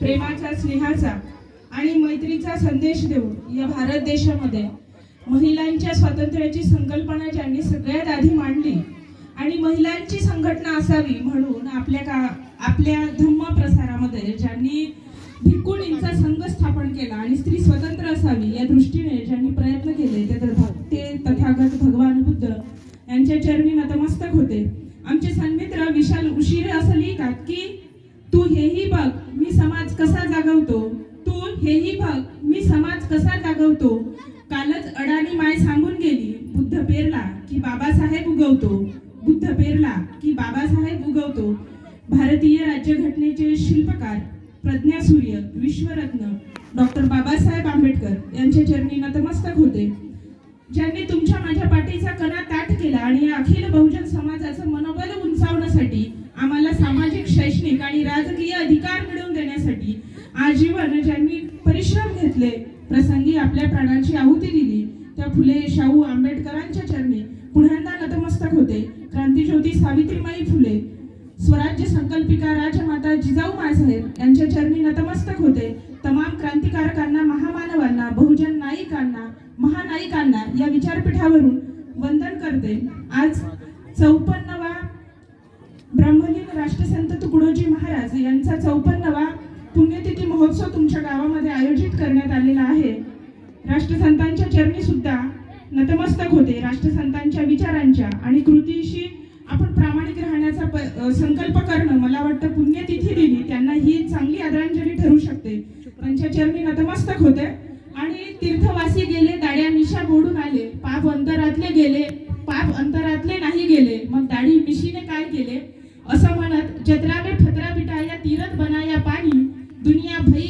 प्रेमाचा, स्नेहाचा आणि मैत्रीचा संदेश देऊन या भारत देशामध्ये महिलांच्या स्वातंत्र्याची संकल्पना ज्यांनी सगळ्यात आधी मांडली आणि महिलांची संघटना असावी म्हणून आपल्या धम्म प्रसारामध्ये ज्यांनी भिक्खुनींचा संघ स्थापन केला आणि स्त्री स्वतंत्र असावी या दृष्टीने ज्यांनी प्रयत्न केले ते तथागत भगवान बुद्ध यांच्या चरणी नतमस्तक होते. आमचे सन्मित्र विशाल उशीर असं लिहितात की तू हेही बघ मी समाज कसा जागवतो, तू हेही बघ मी समाज कसा जागवतो. कालच अडाणी माय सांगून गेली, बुद्ध पेरला की बाबासाहेब उगवतो, बुद्ध पेरला की बाबासाहेब उगवतो. भारतीय राज्यघटनेचे शिल्पकार प्रज्ञासूर्य विश्वरत्न डॉक्टर बाबासाहेब आंबेडकर यांच्या चरणी नतमस्तक होते, ज्यांनी तुमच्या माझ्या पाठीचा कणा ताठ केला आणि या अखिल बहुजन समाजाचं मनोबल उंचावण्यासाठी आम्हाला सामाजिक, शैक्षणिक आणि राजकीय अधिकार मिळवून देण्यासाठी आजीवन ज्यांनी परिश्रम घेतले, प्रसंगी आपल्या प्राणांची आहुती दिली, त्या फुले शाहू आंबेडकरांच्या चरणी पुन्हा नतमस्तक होते. क्रांतिज्योती सावित्रीबाई फुले, स्वराज्य संकल्पिका राजमाता जिजाऊ माँसाहेब यांच्या चरणी नतमस्तक होते. तमाम क्रांतिकारकांना, महामानवांना, बहुजन नायिकांना, महानायिकांना या विचारपीठावरून वंदन करते. आज 54वा ब्रह्मलीन राष्ट्रसंत तुकडोजी महाराज यांचा 54वा पुण्यतिथी महोत्सव तुमच्या गावामध्ये आयोजित करण्यात आलेला आहे. राष्ट्रसंतांच्या चरणी सुद्धा नतमस्तक होते. राष्ट्रसंतांच्या विचारांच्या आणि कृतीशी आपण प्रामाणिक राहण्याचा संकल्प करणं, मला वाटतं पुण्यतिथी दिली त्यांना ही चांगली आदरांजली ठरू शकते. त्यांच्या चरणी नतमस्तक होते. आणि तीर्थवासी गेले, दाड्या मिशा मोडून आले, पाप अंतरातले गेले, पाप अंतरातले नाही गेले, मग दाढी मिशीने काय केले असं म्हणत जत्रा में फतरा बिठाया, तीरथ बनाया पाणी, दुनिया भई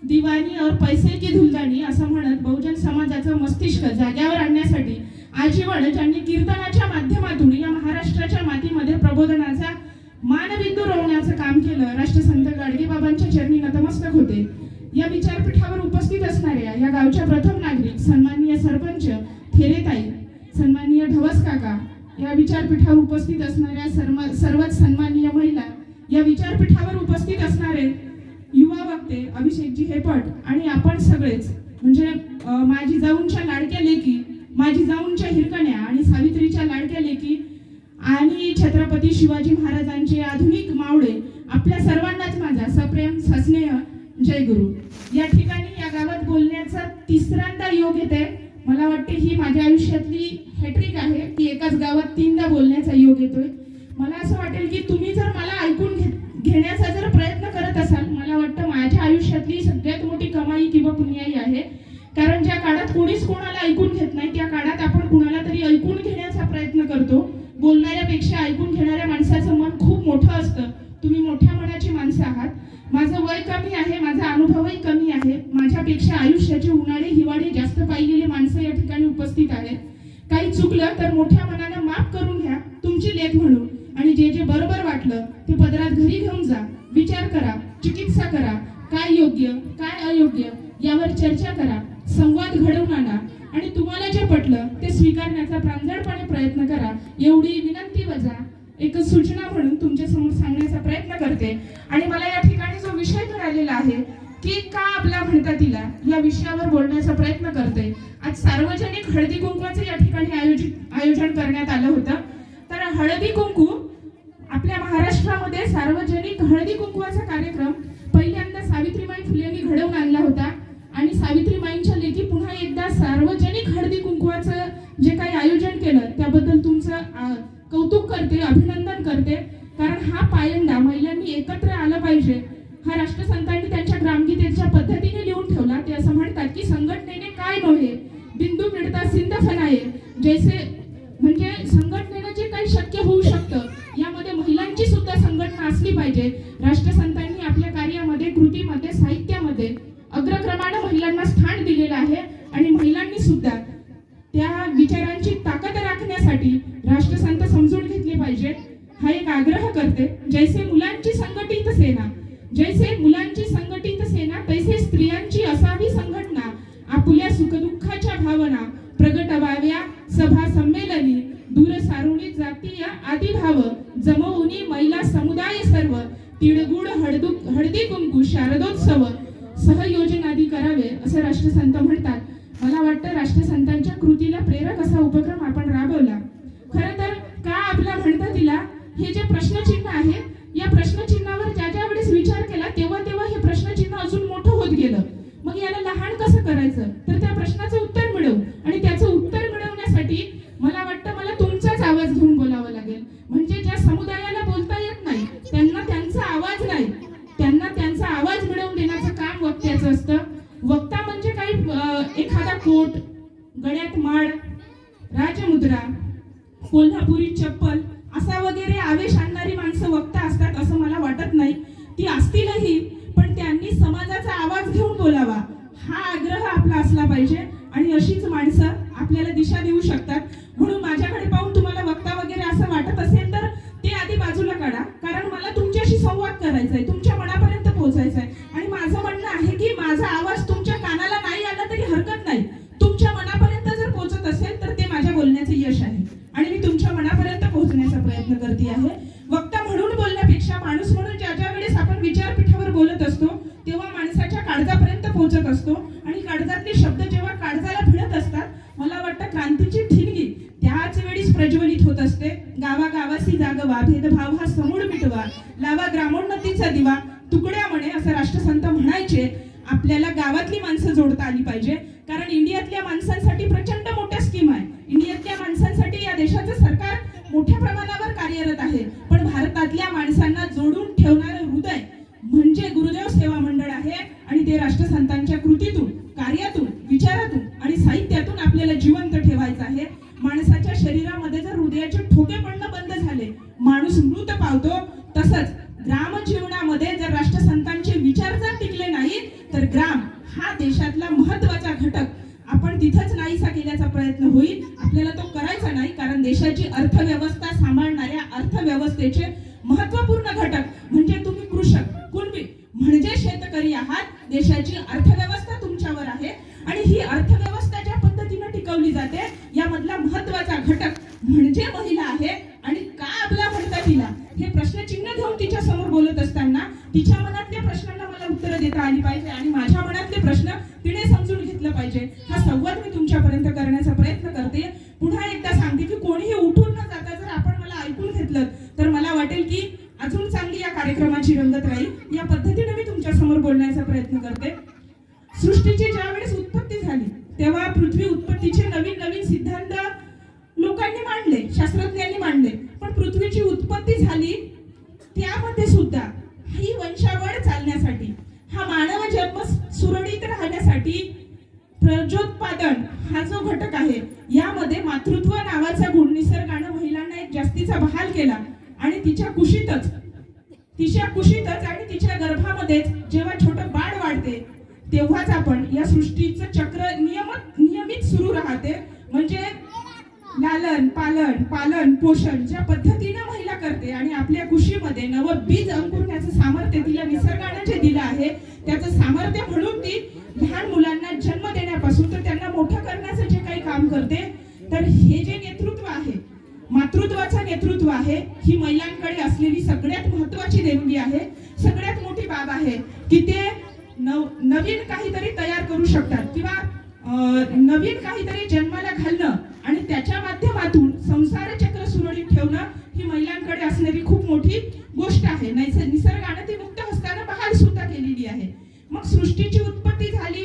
दिवाणी और पैसे की धुलदाणी असं म्हणत बहुजन समाजाचं मस्तिष्क जाग्यावर आणण्यासाठी आजीवन ज्यांनी कीर्तनाच्या माध्यमातून या महाराष्ट्राच्या मातीमध्ये प्रबोधनाचा मानबिंदू रोवण्याचं काम केलं, राष्ट्रसंत गाडगेबाबांच्या चरणी नतमस्तक होते. या विचारपीठावर उपस्थित असणाऱ्या या गावच्या प्रथम नागरिक सन्माननीय सरपंच थेरेताई, सन्माननीय ढवस काका, या विचारपीठावर उपस्थित असणाऱ्या सर्वच सन्माननीय महिला, या विचारपीठावर उपस्थित असणारे युवा वक्ते अभिषेकजी हेपट आणि आपण सगळेच म्हणजे माझी जाऊंच्या लाडक्या लेकी, माझी जाऊंच्या हिरकण्या आणि सावित्रीच्या लाडक्या लेकी आणि छत्रपती शिवाजी महाराजांचे आधुनिक मावळे, आपल्या सर्वांनाच माझा सप्रेम सस्नेह जय गुरु. या ठिकाणी या गावात बोलण्याचा तिसऱ्यांदा योग येते. मला वाटते ही माझ्या आयुष्यातली हॅट्रिक आहे की एकाच गावात 3दा बोलण्याचा योग येतोय. मला असं वाटेल की तुम्ही जर मला ऐकून घेण्याचा जर प्रयत्न करत असाल, मला वाटतं माझ्या आयुष्यातली सगळ्यात मोठी कमाई किंवा पुण्याई आहे. कारण ज्या काळात कोणीच कोणाला ऐकून घेत नाही त्या काळात आपण कुणाला तरी ऐकून घेण्याचा प्रयत्न करतो. बोलणाऱ्यापेक्षा ऐकून घेणाऱ्या माणसाचं मन खूप मोठं असतं. तुम्ही मोठ्या मनाची माणसं आहात. माझं वय कमी आहे, माझा अनुभवही कमी आहे. माझ्यापेक्षा आयुष्याचे उन्हाळे हिवाळे जास्त पाहिलेली माणसं या ठिकाणी उपस्थित आहेत. काही चुकलं तर मोठ्या मनानं माफ करून घ्या, तुमची लेख म्हणून. आणि जे जे बरोबर वाटलं ते पदरात घरी घेऊन जा, विचार करा, चिकित्सा करा, काय योग्य काय अयोग्य यावर चर्चा करा, संवाद घडवून आणा आणि तुम्हाला जे पटलं ते स्वीकारण्याचा प्रांजळपणे प्रयत्न करा. एवढी विनंती वजा एक सूचना म्हणून तुमच्या समोर सांगण्याचा प्रयत्न करते. आणि मला या ठिकाणी जो विषय मिळालेला आहे की का आपला म्हणता तिला, या विषयावर बोलण्याचा प्रयत्न करते. आज सार्वजनिक हळदी कुंकवाचं या ठिकाणी आयोजन करण्यात आलं होतं. तर हळदी कुंकू आपल्या महाराष्ट्रामध्ये सार्वजनिक हळदी कुंकवाचा कार्यक्रम पहिल्यांदा सावित्रीबाई फुलेंनी घडवून आणला होता. आणि सावित्रीबाईंच्या लेखी पुन्हा एकदा सार्वजनिक हळदी कुंकवाचं जे काही आयोजन केलं त्याबद्दल तुमचं कौतुक करते, अभिनंदन करते. कारण हा पायंडा महिलांनी एकत्र आलं पाहिजे हा राष्ट्रसंतांनी त्यांच्या ग्रामगीतेच्या पद्धतीने लिहून ठेवला. ते असं म्हणतात की संघटनेने काय नव्हे बिंदू मिळता सिंध फनाये, जैसे म्हणजे संघटनेनं जे काही शक्य होऊ शकतं यामध्ये महिलांची सुद्धा संघटना असली पाहिजे. राष्ट्रसंतांनी आपल्या कार्यामध्ये, कृतीमध्ये, साहित्यामध्ये अग्रक्रमानं महिलांना स्थान दिलेलं आहे. आणि महिलांनी सुद्धा त्या विचारांची ताकद राखण्यासाठी राष्ट्रसंत समजून घेतले पाहिजे हा एक आग्रह करते. जैसे मुलांची संघटित सेना, जैसे मुलांची संघटित सेना तैसे स्त्रियांची असावी संघटना. आपुल्या सुखदुःखाच्या भावना प्रगटवाव्या सभा संमेलनी, दूर सारुणी जातीय आदिभाव जमवुनी महिला समुदाय सर्व. तिळगुळ हळदी कुंकू शारदोत्सव सहयोजनादी करावे असं राष्ट्रसंत म्हणतात. मला वाटतं राष्ट्रसंतांच्या कृतीला प्रेरक असा उपक्रम आपण राबवला. खरं तर का आपला म्हणता दिला हे जे प्रश्नचिन्ह आहे, या प्रश्नचिन्हावर ज्या वेळेस विचार केला तेव्हा हे प्रश्नचिन्ह अजून मोठं होत गेलं. मग याला लहान कसं करायचं, तर त्या प्रश्नाचं उत्तर मिळवू, आणि त्याचं उत्तर मिळवण्यासाठी मला वाटतं मला तुमचाच आवाज घेऊन बोलावं लागेल. म्हणजे ज्या समुदायाला बोलता येत नाही त्यांना त्यांचा आवाज नाही, त्यांना त्यांचा आवाज मिळवून देण्याचं काम वक्त्याचं असतं. वक्ता म्हणजे काही एखादा कोट, गळ्यात माळ, राजमुद्रा, कोल्हापुरी चप्पल असा वगैरे आवेश आणणारी माणसं वक्ता असतात असं मला वाटत नाही. ती असतीलही, पण त्यांनी समाजाचा आवाज घेऊन बोलावा हा आग्रह आपला असला पाहिजे, आणि अशीच माणसं आपल्याला दिशा देऊ शकतात. म्हणून माझ्याकडे पाहून तुम्हाला वक्ता वगैरे असं वाटत असेल तर ते आधी बाजूला काढा, कारण मला तुमच्याशी संवाद करायचा आहे, तुमच्या मनापर्यंत पोहोचायचं आहे. आणि माझं म्हणणं आहे की माझा आवाज तुमच्या कानाला नाही आला तरी हरकत नाही, तुमच्या मनापर्यंत जर पोहोचत असेल तर ते माझ्या बोलण्याचं यश आहे, आणि मी तुमच्या मनापर्यंत पोहोचण्याचा प्रयत्न करते आहे. वक्ता म्हणून बोलण्यापेक्षा माणूस म्हणून ज्या वेळेस आपण विचारपीठावर बोलत असतो तेव्हा माणसाच्या काळजापर्यंत पोहोचत असतो, आणि काळजातले शब्द जेव्हा काळजाला भिडत असतात, मला वाटतं क्रांतीची ठिणगी त्याच वेळीच प्रज्वलित होत असते. गावागावासी जागवा, भेदभाव हा समूळ मिटवा, लावा ग्रामोन्नतीचा दिवा, तुकड्या म्हणे असं राष्ट्रसंत म्हणायचे. आपल्याला गावातली माणसं जोडता आली पाहिजे, कारण इंडियातल्या माणसांसाठी प्रचंड मोठ्या स्कीम आहे. इंडियातल्या माणसांसाठी या देशाचं सरकार मोठ्या प्रमाणावर कार्यरत आहे, पण भारतातल्या माणसांना जोडून ठेवणारं हृदय म्हणजे गुरुदेव सेवा मंडळ आहे, आणि ते राष्ट्रसंतांच्या कृतीतून, कार्यातून, विचारातून आणि साहित्यातून आपल्याला जिवंत ठेवायचं आहे. माणसाच्या शरीरामध्ये जर हृदयाचे ठोके पडणं बंद झाले, माणूस मृत पावतो. तसंच ग्राम जीवनामध्ये जर राष्ट्रसंतांचे विचार जर टिकले नाही तर ग्राम हा देशातला महत्त्वाचा घटक आपण तिथंच नाहीसा केल्याचा प्रयत्न होईल. आपल्याला तो करायचा नाही, कारण देशाची अर्थव्यवस्था सांभाळणाऱ्या अर्थव्यवस्थेचे महत्त्वपूर्ण घटक म्हणजे तुम्ही कृषक, कुणबी म्हणजे शेतकरी आहात. देशाची अर्थव्यवस्था तुमच्यावर आहे, आणि ही अर्थव्यवस्था ज्या पद्धतीने टिकवली जाते यामधला महत्त्वाचा घटक म्हणजे महिला आहे. आणि का आपला म्हणता तिला हे प्रश्नचिन्ह घेऊन तिच्या समोर बोलत असताना तिच्या मनातल्या प्रश्नांना मला उत्तरं देता आली पाहिजे, आणि माझ्या मनातले प्रश्न तिने समजून घेतलं पाहिजे. हा संवाद मी तुमच्यापर्यंत करण्याचा प्रयत्न करते. पुन्हा एकदा सांगते की कोणीही उठून न जाता जर आपण मला ऐकून घेतलं तर मला वाटेल की अजून चांगली या कार्यक्रमाची रंगत राहील. या पद्धतीने मी तुमच्या समोर बोलण्याचा प्रयत्न करते. सृष्टीची ज्या वेळेस उत्पत्ती झाली तेव्हा पृथ्वी उत्पत्तीचे नवीन नवीन सिद्धांत लोकांनी मांडले, शास्त्रज्ञांनी मांडले, पण पृथ्वीची उत्पत्ती झाली त्यामध्ये सुद्धा ही वंशावळ चालण्यासाठी, हा मानव जन्म सुरळीत राहण्यासाठी प्रजोत्पादन हा जो घटक आहे यामध्ये मातृत्व नावाचा गुण निसर्गानं महिलांना एक जास्तीचा बहाल केला, आणि तिच्या कुशीतच आणि तिच्या गर्भामध्ये जेव्हा छोटं बाळ वाढते तेव्हाच आपण या सृष्टीचं चक्र नियमित सुरू राहते. म्हणजे लालन पालन पोषण ज्या पद्धतीने महिला करते, आणि आपल्या कुशीमध्ये नवं बीज अंकुरण्याचं सामर्थ्य तिला निसर्गाने जे दिलं आहे त्याचं सामर्थ्य म्हणून ती लहान मुलांना जन्म देण्यापासून तर त्यांना मोठं करण्याचं जे काही काम करते. तर हे जे नेतृत्व आहे, मातृत्वाचं नेतृत्व आहे, ही महिलांकडे असलेली सगळ्यात महत्त्वाची देणगी आहे, सगळ्यात मोठी बाब आहे की ते नवीन काहीतरी तयार करू शकतात, किंवा नवीन काहीतरी जन्माला घालणं आणि त्याच्या माध्यमातून संसार चक्र सुरळीत ठेवणं ही महिलांकडे असणारी खूप मोठी गोष्ट आहे. निसर्गाने ती मुक्त हस्ताने बहाल सुद्धा केलेली आहे. मग सृष्टीची उत्पत्ती झाली,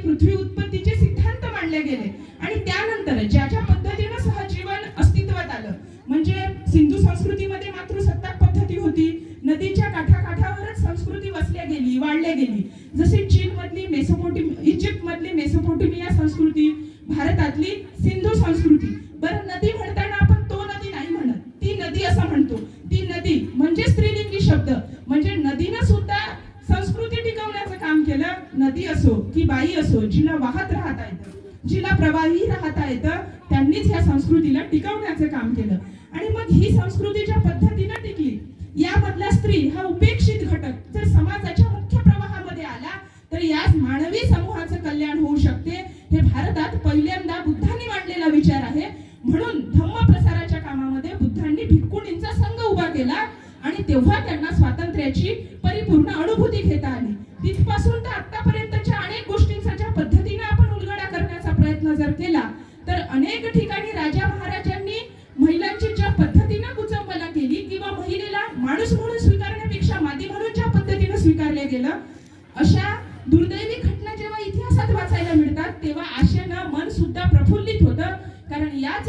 पृथ्वी उत्पत्तीचे सिद्धांत मांडले गेले, आणि त्यानंतर ज्या पद्धतीने सहजीवन अस्तित्वात आलं, म्हणजे सिंधू संस्कृतीमध्ये मातृसत्ताक पद्धती होती, नदीच्या काठावरच संस्कृती वसल्या गेली, वाढल्या गेली. जसे इजिप्त मधली मेसोपोटेमिया संस्कृती, भारतातली सिंधू संस्कृती. बरं, नदी म्हणताना आपण तो नदी नाही म्हणत, ती नदी असं म्हणतो. ती नदी म्हणजे स्त्रीलिंगी शब्द, म्हणजे नदीनं सुद्धा संस्कृती टिकवण्याचं काम केलं. नदी असो की बाई असो, जिला वाहत राहता येतं, जिला प्रवाही राहता येतं, त्यांनीच ह्या संस्कृतीला टिकवण्याचं काम केलं. आणि मग ही संस्कृती ज्या पद्धतीने टिकली, यामधला स्त्री हा उपेक्षित घटक जर समाजाच्या मुख्य प्रवाहामध्ये आला तर याच मानवी समूहाचं कल्याण होऊ शकते. हे भारतात पहिल्यांदा बुद्धांनी मांडलेला विचार आहे. म्हणून धम्म प्रसाराच्या कामामध्ये बुद्धांनी भिक्खुणींचा संघ उभा केला, आणि तेव्हा त्यांना घेता आली. तिथपासून तर आतापर्यंतच्या अनेक गोष्टींचा ज्या पद्धतीने आपण उलगडा करण्याचा प्रयत्न जर केला तर अनेक ठिकाणी राजा महाराजांनी महिलांची ज्या पद्धतीने कुचंबना केली किंवा महिलेला माणूस म्हणून स्वीकारण्यापेक्षा मादी म्हणून ज्या पद्धतीने स्वीकारले गेलं, अशा दुर्दैवी घटना जेव्हा इतिहासात वाचायला मिळतात तेव्हा आशेनं मन सुद्धा प्रफुल्लित होतं. कारण याच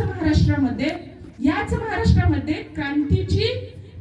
महाराष्ट्रामध्ये क्रांतीची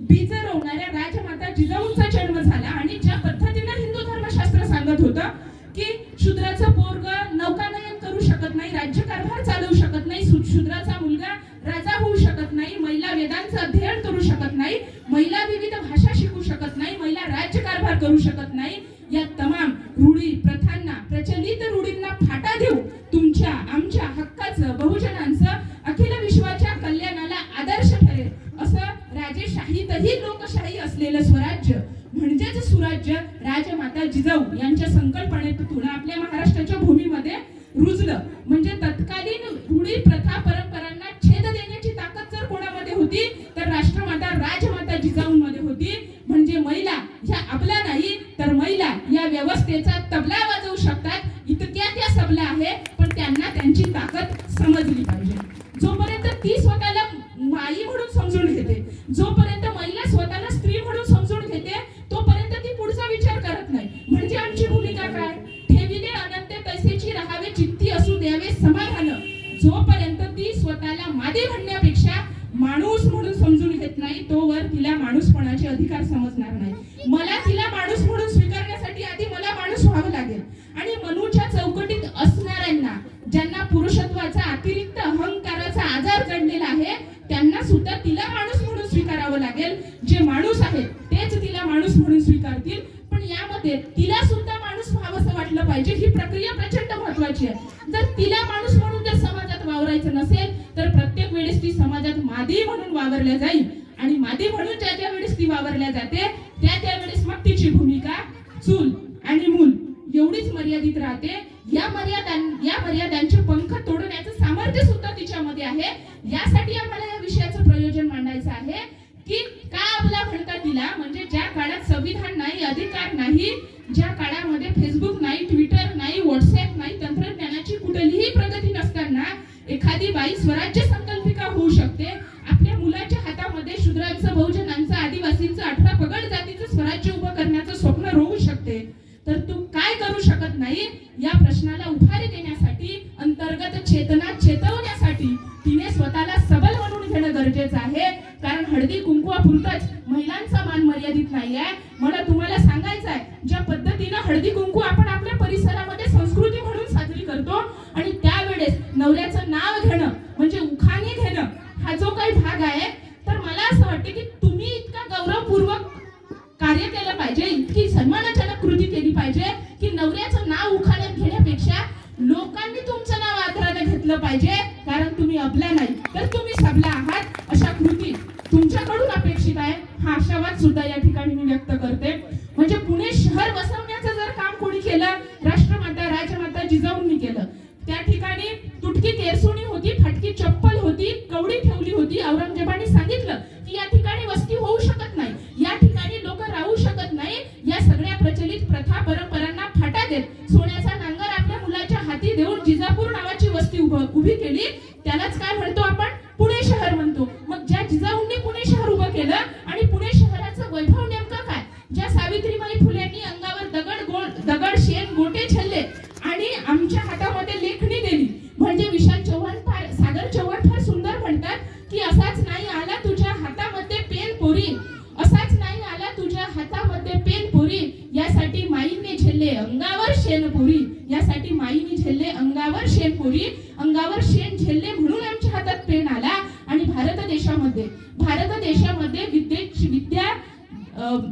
बीज रोवणाऱ्या राजमाता जिजाऊंचा जन्म झाला. आणि ज्या पद्धतीने हिंदू धर्मशास्त्र सांगत होतं की शूद्राचं पोरग नौकानयन करू शकत नाही, राज्यकारभार चालवू शकत नाही, शूद्राचा मुलगा राजा होऊ शकत नाही, महिला वेदांचं अध्ययन करू शकत नाही, महिला विविध भाषा शिकू शकत नाही, महिला राज्यकारभार करू शकत नाही, या तमाम रूढी प्रथांना, प्रचलित रूढींना फाटा देऊ तुमच्या आमच्या हक्काचं, बहुजनांचं अखिल विश्वाच्या कल्याणाला आदर्श ठरेल असं राजेशाहीतही लोकशाही असलेलं स्वराज्य म्हणजेच सुराज्य राजमाता जिजाऊ यांच्या संकल्पनेतून आपल्या महाराष्ट्राच्या भूमीमध्ये रुजलं. म्हणजे तत्कालीन रूढी प्रथा परंपरांना छेद देण्याची ताकद जर कोणामध्ये होती तर राष्ट्रमाता राजमाता जिजाऊंमध्ये होती. म्हणजे महिला ह्या आपला नाही तर महिला या व्यवस्थेचा तबला वाजवू शकतात, इतक्या त्या सबला आहे. पण त्यांना त्यांची ताकद समजली पाहिजे. जोपर्यंत ती स्वतःला माई म्हणून समजून घेते, जोपर्यंत महिला स्वतःला स्त्री म्हणून समजून घेते, तोपर्यंत ती पुढचा विचार करत नाही. म्हणजे आमची भूमिका काय? ठेविले अनंत तैसेची राहावे चित्ती असू द्यावे समाधान. जोपर्यंत ती स्वतःला मादी म्हणण्यापेक्षा माणूस म्हणून समजून घेत नाही तोवर तिला माणूसपणाचे अधिकार समजणार नाही. मला तिला माणूस म्हणून स्वीकारण्यासाठी आधी मला माणूस व्हावं लागेल. आणि मनूच्या चौकटीत असणाऱ्यांना, ज्यांना पुरुषत्वाचा अतिरिक्त अहंकाराचा आजार जडलेला आहे, त्यांना सुद्धा तिला माणूस म्हणून स्वीकारावं लागेल. जे माणूस आहेत तेच तिला माणूस म्हणून स्वीकारतील. पण यामध्ये तिला सुद्धा माणूस व्हावंसं वाटलं पाहिजे. ही प्रक्रिया प्रचंड महत्वाची आहे. जर तिला माणूस म्हणून जर समाजात वावरायचं नसेल तर प्रत्येक वेळेस ती समाजात मादी म्हणून वावरल्या जाईल. आणि मादी म्हणून ज्या वेळेस ती वावरल्या जाते त्या वेळेस मग तिची भूमिका चूल आणि मूल एवढीच मर्यादित राहते. या मर्यादांचे पंख तोडण्याचं सामर्थ्य सुद्धा तिच्यामध्ये आहे. यासाठी आम्हाला या विषयाचं प्रयोजन मांडायचं आहे की का आपला म्हणता तिला, म्हणजे ज्या काळात संविधान नाही, अधिकार नाही, ज्या काळामध्ये फेसबुक नाही, ट्विटर नाही, व्हॉट्सअप नाही, तंत्रज्ञानाची कुठलीही प्रगती नसताना एखादी बाई स्वराज्य संकल्पिका होऊ शकते. आपल्या मुलाच्या हातामध्ये शूद्रांचं, बहुजनांचं, आदिवासींचं, 18 पगड जातीचं स्वराज्य उभं करण्याचं स्वप्न रोवू शकते. तर तू काय करू शकत नाही या प्रश्नाला उभारी देण्यासाठी, अंतर्गत चेतना चेतवण्यासाठी तिने स्वतःला सबल म्हणून घेणं गरजेचं आहे. कारण हळदी कुंकुवापुरतच महिलांचा मान मर्यादित नाही आहे. मला तुम्हाला सांगायचं आहे, ज्या पद्धतीनं हळदी कुंकू आपण आपल्या परिसरामध्ये संस्कृती म्हणून साजरी करतो आणि त्यावेळेस नवऱ्याचं नाव घेणं म्हणजे उखाणे घेणं हा जो काही भाग आहे, तर मला असं वाटतं की तुम्ही इतका गौरवपूर्वक कार्य केलं पाहिजे, इतकी सन्मानजनक कृती केली पाहिजे की नवऱ्याचं नाव उखाण्यात घेण्यापेक्षा लोकांनी तुमचं नाव आदराने घेतलं पाहिजे. कारण तुम्ही अबला नाही तर तुम्ही सबला आहात. अशा कृती तुमच्याकडून अपेक्षित आहे. हा आशावाद सुद्धा या ठिकाणी मी व्यक्त करते. म्हणजे पुणे शहर वसवण्याचं जर काम कोणी केलं, राष्ट्रमाता राजमाता जिजाऊंनी केलं. त्या ठिकाणी तुटकी केरसुणी होती, फाटकी चप्पल होती, कवडी ठेवली होती. औरंगजेबाने सांगितलं की या ठिकाणी वस्ती होऊ शकत नाही, या ठिकाणी लोक राहू शकत नाही. या सगळ्या प्रचलित प्रथा परंपरांना फाटा देत सोन्याचा नांगर आपल्या मुलाच्या हाती देऊन जिजापूर नावाची वस्ती उभी केली. त्यालाच काय म्हणतो आपण? पुणे शहर म्हणतो. मग ज्या जिजाऊंनी पुणे शहर उभं केलं आणि पुणे शहराचं वैभव नेमकं काय? ज्या सावित्रीबाई फुलेंनी अंगावर दगड शेण गोटे छल्ले आणि आमच्या हातामध्ये लेखणी दिली. म्हणजे विशाल चव्हाण सागर चव्हाण फार सुंदर म्हणतात की असाच नाही आला तुझ्या हातामध्ये पेन पोरी, असाच नाही आला तुझ्या हातामध्ये पेन पोरी, यासाठी माईने झेलले अंगावर शेण पोरी, यासाठी माईने झेलले अंगावर शेण पोरी, अंगावर शेण झेलले म्हणून आमच्या हातात पेन आला. आणि भारत देशामध्ये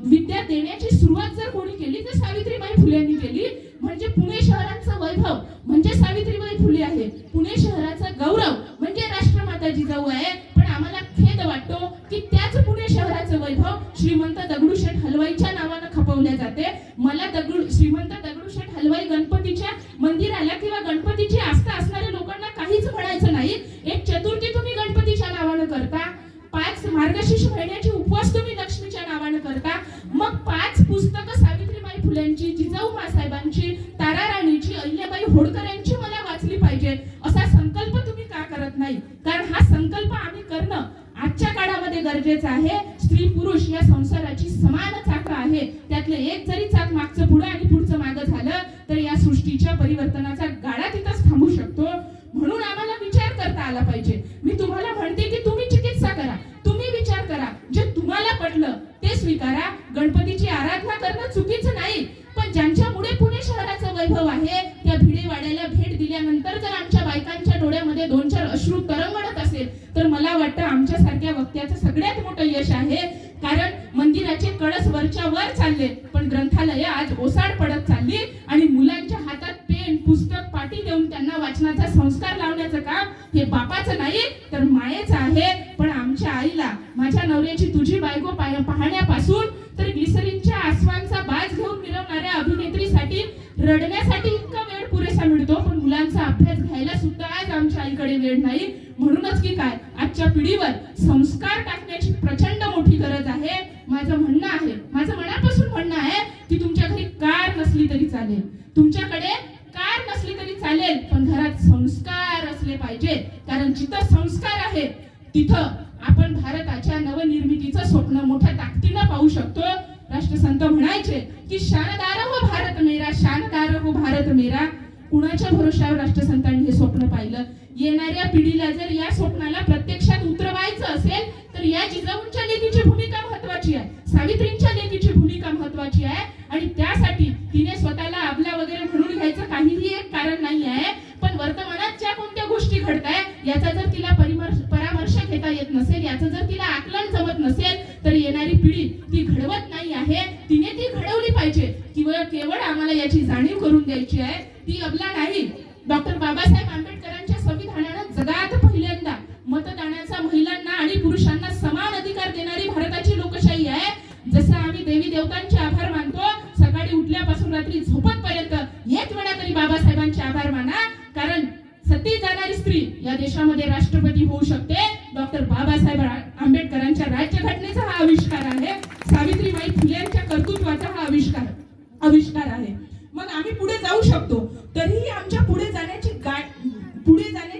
विद्या देण्याची सुरुवात जर कोणी केली तर सावित्रीबाई फुलेंनी केली. म्हणजे पुणे शहराचं वैभव म्हणजे सावित्रीबाई फुले आहे. पुणे शहराचा गौरव म्हणजे राष्ट्रमाता जिजाऊ आहे. पण आम्हाला खेद वाटतो की त्याच पुणे शहराचं वैभव श्रीमंत दगडूशेठ हलवाईच्या नावानं खपवले जाते. मला श्रीमंत दगडूशेठ हलवाई गणपतीच्या मंदिराला किंवा गणपतीची आस्था असणाऱ्या लोकांना काहीच म्हणायचं नाही. एक चतुर्थी तुम्ही गणपतीच्या नावानं करता, 5 मार्गशीर्ष महिन्याचे उपवास तुम्ही लक्ष्मीच्या नावानं करता, मग 5 पुस्तकं सावित्रीबाई फुले फुलेंची, जिजाऊ मासाहेबांची, तारा राणीची, अहिल्याबाई होळकर यांची मला वाचली पाहिजे असा संकल्प तुम्ही का करत नाही? कारण हा संकल्प आम्ही करणं आजच्या काळामध्ये गरजेचं आहे. स्त्री पुरुष या संसाराची समान चाकं आहे. त्यातले एक जरी चाक मागचं पुढं आणि पुढचं मागं झालं तर या सृष्टीच्या परिवर्तनाचा गाडा तिथंच थांबू शकतो. म्हणून आम्हाला विचार करता आला पाहिजे. मी तुम्हाला म्हणते की तुम्ही चिकित्सा करा, तुम्ही विचार करा, जे तुम्हाला पटलं ते स्वीकारा. गणपतीची आराधना करणं चुकीचं नाही, पण ज्यांच्यामुळे पुणे शहराचं वैभव आहे त्या भिडेवाड्याला भेट दिल्यानंतर जर आमच्या बायकांच्या डोळ्यामध्ये 2-4 अश्रू तरंगणत असेल तर मला वाटतं आमच्यासारख्या वक्त्याचं सगळ्यात मोठं यश आहे. कारण मंदिराचे कळस वरच्या वर चालले, पण ग्रंथालय आज ओसाड पडत चालली आणि मुलांच्या हातात पेन, पुस्तक, पाटी देऊन त्यांना वाचनाचा संस्कार लावण्याचं काम हे बापाचं नाही तर मायेचं आहे. पण आमच्या आईला माझ्या नवऱ्याची तुझी बायको पाहण्यापासून तर ग्लिसरीनच्या आसवांचा बाज घेऊन मिरवणाऱ्या अभिनेत्रीसाठी रडण्यासाठी इतका वेळ पुरेसा मिळतो, पण मुलांचा अभ्यास घ्यायला सुद्धा आज आमच्या आईकडे वेळ नाही. म्हणूनच की काय आजच्या पिढीवर संस्कार टाकण्याची प्रचंड मोठी गरज आहे. माझं म्हणणं आहे, माझं मनापासून म्हणणं आहे की तुमच्या घरी कार नसली तरी चालेल, तुमच्याकडे कार नसली तरी चालेल, पण घरात संस्कार असले पाहिजे. कारण जिथं संस्कार आहे तिथं आपण भारताच्या नवनिर्मितीचं स्वप्न मोठ्या ताकदीनं पाहू शकतो. राष्ट्रसंत म्हणायचे की शानदार हो भारत मेरा, शानदार हो भारत मेरा. कुणाच्या भरोशावर राष्ट्रसंतांनी हे स्वप्न पाहिलं? येणाऱ्या पिढीला जर या स्वप्नाला प्रत्यक्षात उतरवायचं असेल तर या जिजाऊंच्या लेकीची भूमिका महत्वाची आहे, सावित्रींच्या लेकीची भूमिका महत्वाची आहे. आणि त्यासाठी तिने स्वतःला आपला वगैरे म्हणून घ्यायचं काहीही एक कारण नाही आहे. पण वर्तमानात ज्या कोणत्या गोष्टी घडताय याचा जर तिला परामर्श घेता येत नसेल, याचं जर तिला आकलन जमत नसेल तर येणारी पिढी ती घडवत नाही आहे. तिने ती घडवली पाहिजे. केवळ आम्हाला याची जाणीव करून द्यायची आहे. ती अबला नाही. डॉक्टर बाबासाहेब आंबेडकरांच्या संविधानानं जगात पहिल्यांदा मतदानाचा महिलांना आणि पुरुषांना समान अधिकार देणारी भारताची लोकशाही आहे. जसं आम्ही देवी देवतांचे आभार मानतो, सकाळी उठल्यापासून रात्री झोपतपर्यंत एक वेळा तरी बाबासाहेबांचे आभार माना. कारण सती जाणारी स्त्री या देशामध्ये राष्ट्रपती होऊ शकते. डॉक्टर बाबासाहेब आंबेडकरांच्या राज्यघटनेचा हा आविष्कार आहे. सावित्रीबाई फुलेंच्या कर्तृत्वाचा हा आविष्कार आहे. मग आम्ही पुढे जाऊ शकतो. तरीही आमच्या पुढे जाण्याची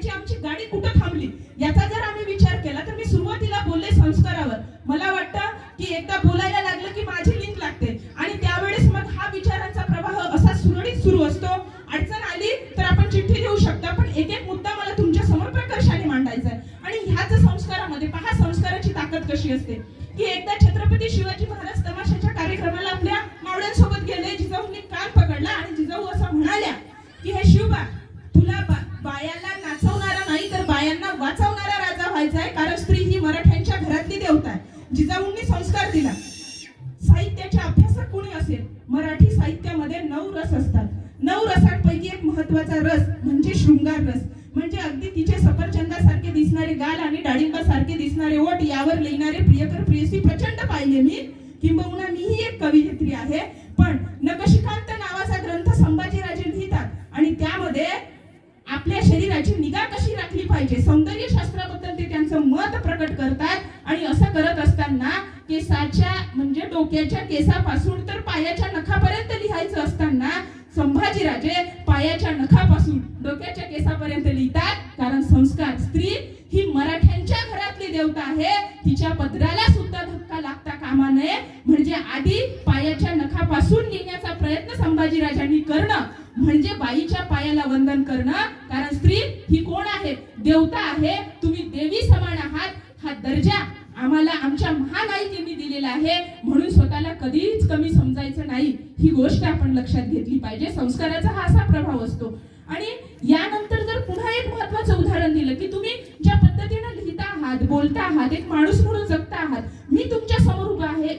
आमची गाडी कुठं थांबली याचा जर आम्ही विचार केला तर मी सुरुवातीला बोलले संस्कारावर. मला वाटतं की एकदा बोलायला लागलं की माझी लिंक लागते आणि त्यावेळेस मग हा विचारांचा प्रवाह असा सुरळीत सुरू असतो. अडचण आली तर आपण चिठ्ठी देऊ शकता, पण एक एक मुद्दा मला तुमच्या समोर प्रकर्षाने मांडायचा आहे. आणि ह्याच संस्कारामध्ये पहा संस्काराची ताकद कशी असते की एकदा छत्रपती शिवाजी महाराज तमाशाच्या कार्यक्रमाला आपल्या मावळ्यांसोबत गेले. जिजाऊंनी कान पकडला आणि जिजाऊ असं म्हणाल्या की हे शिवबा, तुला बायांना नाचवणारा नाही तर बायांना वाचवणारा राजा व्हायचा आहे. कारण स्त्री ही मराठ्यांच्या घरातली देवता आहे. जिजाऊंनी संस्कार दिला. साहित्याच्या अभ्यासक कोणी असेल, मराठी साहित्यामध्ये 9 रस असतात. 9 रसांपैकी एक महत्वाचा रस म्हणजे शृंगार रस. म्हणजे अगदी तिचे सफरचंदासारखे दिसणारे गाल आणि डाळिंबासारखे दिसणारे ओठ, यावर लिहिणारे प्रियकर प्रियसी प्रचंड पाहिले मी. किंबहुना मीही एक कवयित्री आहे. पण नखशिखांत नावाचा ग्रंथ संभाजीराजे लिहितात आणि त्यामध्ये आपल्या शरीराची निगा कशी राखली पाहिजे, सौंदर्य शास्त्राबद्दल ते त्यांचं मत प्रकट करतात. आणि असं करत असताना केसाच्या म्हणजे डोक्याच्या केसापासून तर पायाच्या नखापर्यंत लिहायचं असताना संभाजीराजे पायाच्या नखापासून डोक्याच्या केसापर्यंत लिहितात. कारण संस्कार, स्त्री ही मराठ्यांच्या घरातली देवता आहे. तिच्या पदराला सुद्धा धक्का लागता कामा नये. म्हणजे आधी पायाच्या नखापासून लिहिण्याचा प्रयत्न संभाजीराजांनी करणं म्हणजे बाईच्या पायाला वंदन करणं. कारण स्त्री ही कोण आहे? देवता आहे. तुम्ही देवी समान आहात. हा दर्जा आम्हाला आमच्या महान आईंनी दिलेला आहे. म्हणून स्वतःला कधीच कमी समजायचं नाही. ही गोष्ट आपण लक्षात घेतली पाहिजे. संस्काराचा हा असा प्रभाव असतो. आणि यानंतर जर पुन्हा एक महत्त्वाचं उदाहरण दिलं की तुम्ही ज्या पद्धतीने लिहिता आहात, बोलता आहात, एक माणूस म्हणून जगता आहात, मी तुमच्या समोर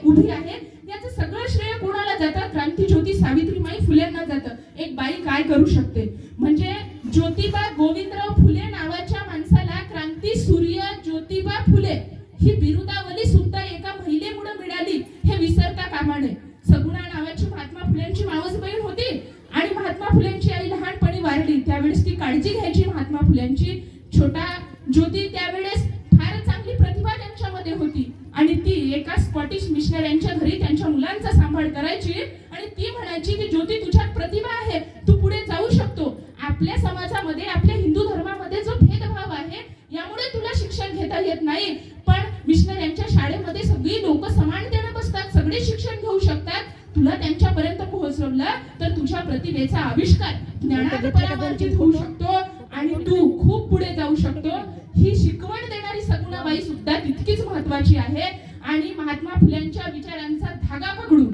उभी आहे, याचं सगळं श्रेय कोणाला जातं? क्रांतीज्योती सावित्रीबाई फुलेंना जातं. एक बाई काय करू शकते? म्हणजे ज्योतिबा गोविंदराव फुले नावाच्या माणसाला क्रांती सूर्य ज्योतिबा फुले ही बिरुदावली सुद्धा एका महिलेमुळे मिळाली हे विसरता कामा नये. सगुणा नावाची महात्मा फुलेंची मावस बहीण होती आणि महात्मा फुलेंची आई लहानपणी वारली. त्यावेळेस ती काळजी घ्यायची महात्मा फुलेंची. छोटा ज्योती त्यावेळेस फार चांगली प्रतिभा त्यांच्यामध्ये होती आणि ती एका स्कॉटिश मिशनऱ्यांच्या घरी त्यांच्या मुलांचा सांभाळ करायची. आणि ती म्हणायची की ज्योती तुझ्यात प्रतिभा आहे, तू पुढे जाऊ शकतो. आपल्या समाजामध्ये, आपल्या हिंदू धर्मामध्ये जो भेदभाव आहे यामुळे तुला शिक्षण घेता येत नाही. पण मिशनऱ्यांच्या शाळेमध्ये सगळी लोक समानतेने बसतात, सगळे शिक्षण घेऊ शकतात. तुला त्यांच्यापर्यंत पोहोचवलं तर तुझ्या प्रतिभेचा आविष्कार ज्ञानात परावर्तित होऊ शकतो आणि तू खूप पुढे जाऊ शकतो. ही शिकवण देणारी सगुणाबाई सुद्धा तितकीच महत्वाची आहे. आणि महात्मा फुल्यांच्या विचारांचा धागा पकडून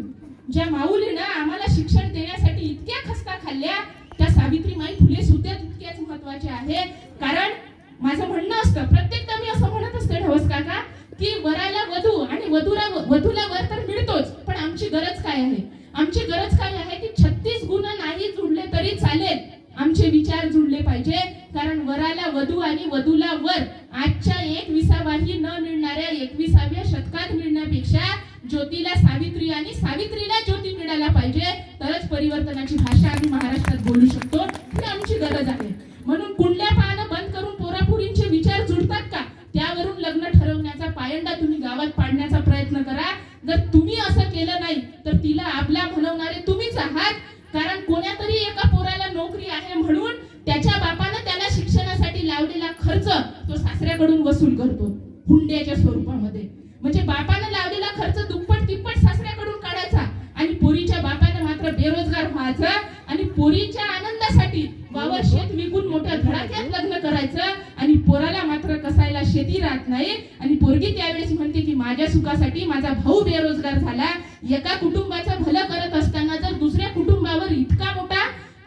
ज्या माऊलीनं आम्हाला शिक्षण देण्यासाठी इतक्या खस्ता खाल्ल्या, त्या सावित्रीबाई फुले सुद्धा तितक्याच महत्वाच्या आहे. कारण माझं म्हणणं असतं, प्रत्येकदा मी असं म्हणत असते ढवस काका, की वराला वधू आणि वधूला वर तर मिळतोच, पण आमची गरज काय आहे? आमची गरज काय आहे की 36 गुण नाही जुळले तरी चालेल, आमचे विचार जुळले पाहिजे. कारण वराला वधू आणि वधूला वर आजच्या 21वी न मिळणाऱ्या 21व्या शतकात मिळण्यापेक्षा ज्योतीला सावित्री आणि सावित्रीला ज्योती मिळायला पाहिजे, तरच परिवर्तनाची भाषा आम्ही महाराष्ट्रात बोलू शकतो. ही आमची गरज आहे. म्हणून कुंडल्या पाहणं बंद करून पोरापुरींचे विचार जुळतात का, त्यावरून लग्न ठरवण्याचा पायंडा तुम्ही गावात पाडण्याचा प्रयत्न करा. जर तुम्ही असं केलं नाही तर तिला आपला म्हणवणारे तुम्हीच आहात. कारण कोण्यातरी एका पोराला नोकरी आहे म्हणून त्याच्या बापानं त्याला शिक्षणासाठी लावलेला खर्च तो सासऱ्याकडून वसूल करतो हुंड्याच्या स्वरूपामध्ये. म्हणजे बापानं लावलेला खर्च दुप्पट तिप्पट सासऱ्याकडून काढायचा आणि पोरीच्या बापानं मात्र बेरोजगार व्हायचं आणि पोरीच्या आनंदासाठी वावर शेत विकून मोठ्या धडाक्यात लग्न करायचं आणि पोराला मात्र कसायला शेती राहत नाही. आणि पोरगी त्यावेळेस म्हणते की माझ्या सुखासाठी माझा भाऊ बेरोजगार झाला. एका कुटुंबाचं भलं करत असताना जर दुसऱ्या कुटुंबावर इतका मोठा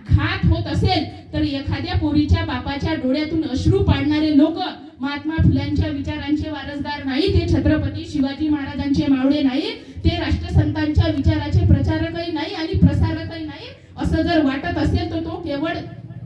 घात होत असेल तर एखाद्या पोरीच्या बापाच्या डोळ्यातून अश्रू पाडणारे लोक महात्मा फुल्यांच्या विचारांचे वारसदार नाही, ते छत्रपती शिवाजी महाराजांचे मावळे नाही, ते राष्ट्रसंतांच्या विचाराचे प्रचारकही नाही आणि प्रसारकही नाही. असं जर वाटत असेल तर तो केवळ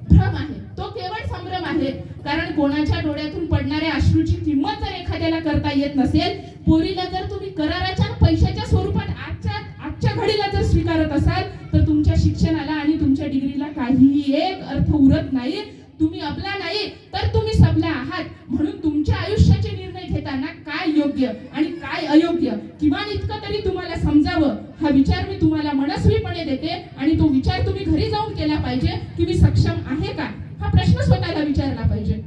भ्रम आहे, तो केवळ संभ्रम आहे. कारण कोणाच्या डोळ्यातून पडणाऱ्या अश्रूची किंमत जर एखाद्याला करता येत नसेल, पोरीला जर तुम्ही कराराच्या पैशाच्या स्वरूपात आजच्या घडीला जर स्वीकारत असाल तर तुमच्या शिक्षणाला आणि तुमच्या डिग्रीला काहीही एक अर्थ उरत नाही. तुम्ही आपला नाही तर तुम्ही सबला आहात. म्हणून तुमच्या आयुष्याचे निर्णय घेताना काय योग्य आणि काय अयोग्य किमान इतकं तरी तुम्हाला समजावं, हा विचार मी तुम्हाला मनस्वीपणे देते. आणि तो विचार तुम्ही घरी जाऊन केला पाहिजे की मी सक्षम आहे का, हा प्रश्न स्वतःला विचारला पाहिजे.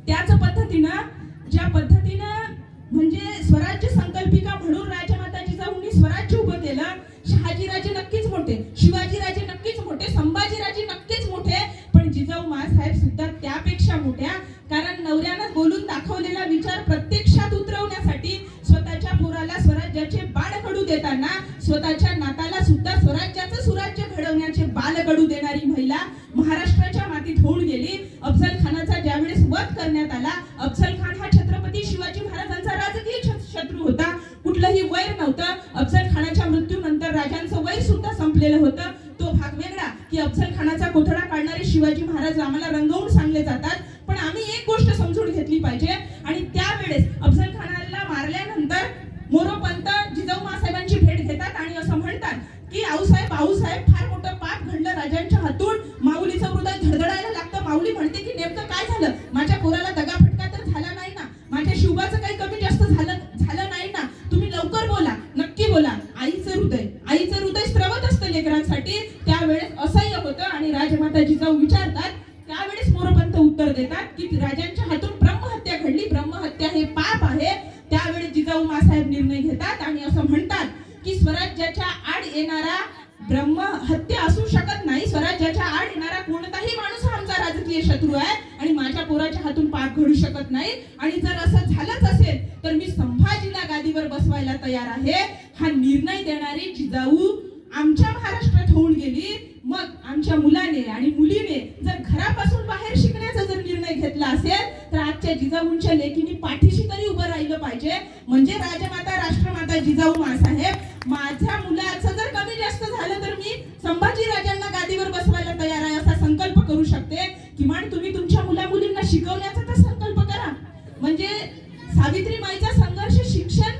त्याच पद्धतीनं ज्या पद्धतीनं म्हणजे स्वराज्य संकल्पिका म्हणून राजमाता जिजाऊंनी स्वराज्य उभं केलं, शहाजीराजे नक्कीच मोठे, शिवाजीराजे नक्कीच मोठे, संभाजीराजे नक्कीच मोठे, पण जिजाऊ मासाहेब सुद्धा त्यापेक्षा मोठ्या. कारण नवऱ्यानं बोलून दाखवलेला विचार प्रत्यक्षात उतरवण्यासाठी स्वतःच्या पोराला स्वराज्याचे बाळ घडू देताना स्वतःच्या नाताला सुद्धा स्वराज्याचं सुराज्य घडवण्याचे बाल घडू देणारी महिला महाराष्ट्राच्या मातीत होऊन गेली. अफजल खानाचा ज्यावेळेस वध करण्यात आला, अफजल खान हा छत्रपती शिवाजी महाराजांचा राजकीय शत्रू होता, कुठलंही वैर नव्हतं. अफजल खानाच्या मृत्यूनंतर राजांचं वैर सुद्धा संपलेलं होतं. तो भाग वेगळा की अफजल खानाचा कोथळा काढणारे शिवाजी महाराज आम्हाला रंगवून सांगले जातात. पण आम्ही एक गोष्ट समजून घेतली पाहिजे. आणि त्यावेळेस अफजल खानाला मारल्यानंतर मोरोपंत जिजाऊ मासाहेबांची भेट घेतात आणि असं म्हणतात की आऊसाहेब फार मोठं पाप घडलं राजांच्या हातून, माऊलीचं हृदय धडधडायला लागतं. माऊली म्हणते की नेमकं काय झालं, माझ्या पोराला दगाफटका तर झाला नाही ना, माझ्या शिवबाचं काही कमी जास्त झालं नाही ना, तुम्ही लवकर बोला, नक्की बोला. आईचं हृदय स्त्रवत असतं लेकरांसाठी. त्यावेळेस असह्य होतं आणि राजमाता जिजाऊ विचारतात. त्यावेळेस मोरोपंत उत्तर देतात की राजांच्या हातून ब्रह्महत्या घडली, ब्रह्महत्या हे पाप आहे. त्यावेळेस जिजाऊ मासाहेब निर्णय घेतात आणि असं म्हणतात की स्वराज्याच्या आड येणारा ब्रह्महत्या असू शकत नाही, स्वराज्याच्या आड येणारा कोणताही माणूस हा आमचा राजकीय शत्रू आहे आणि माझ्या पोराच्या हातून पाप घडू शकत नाही. आणि जर असं झालंच असेल तर मी संभाजीला गादीवर बसवायला तयार आहे. हा निर्णय देणारी जिजाऊ आमच्या महाराष्ट्रात होऊन गेली. मग आमच्या मुलाने आणि मुलीने जर घरापासून बाहेर शिकण्याचा जर निर्णय घेतला असेल तर आजच्या जिजाऊंच्या लेकीने पाठीशी तरी उभं राहिलं पाहिजे. म्हणजे राजमाता राष्ट्रमाता जिजाऊ मासाहेब, माझ्या मुलाचं जर कमी जास्त झालं तर मी संभाजी राजांना गादीवर बसवायला तयार आहे असा संकल्प करू शकते. किमान तुम्ही तुमच्या मुला मुलींना शिकवण्याचा तर संकल्प करा. म्हणजे सावित्रीबाईचा संघर्ष शिक्षण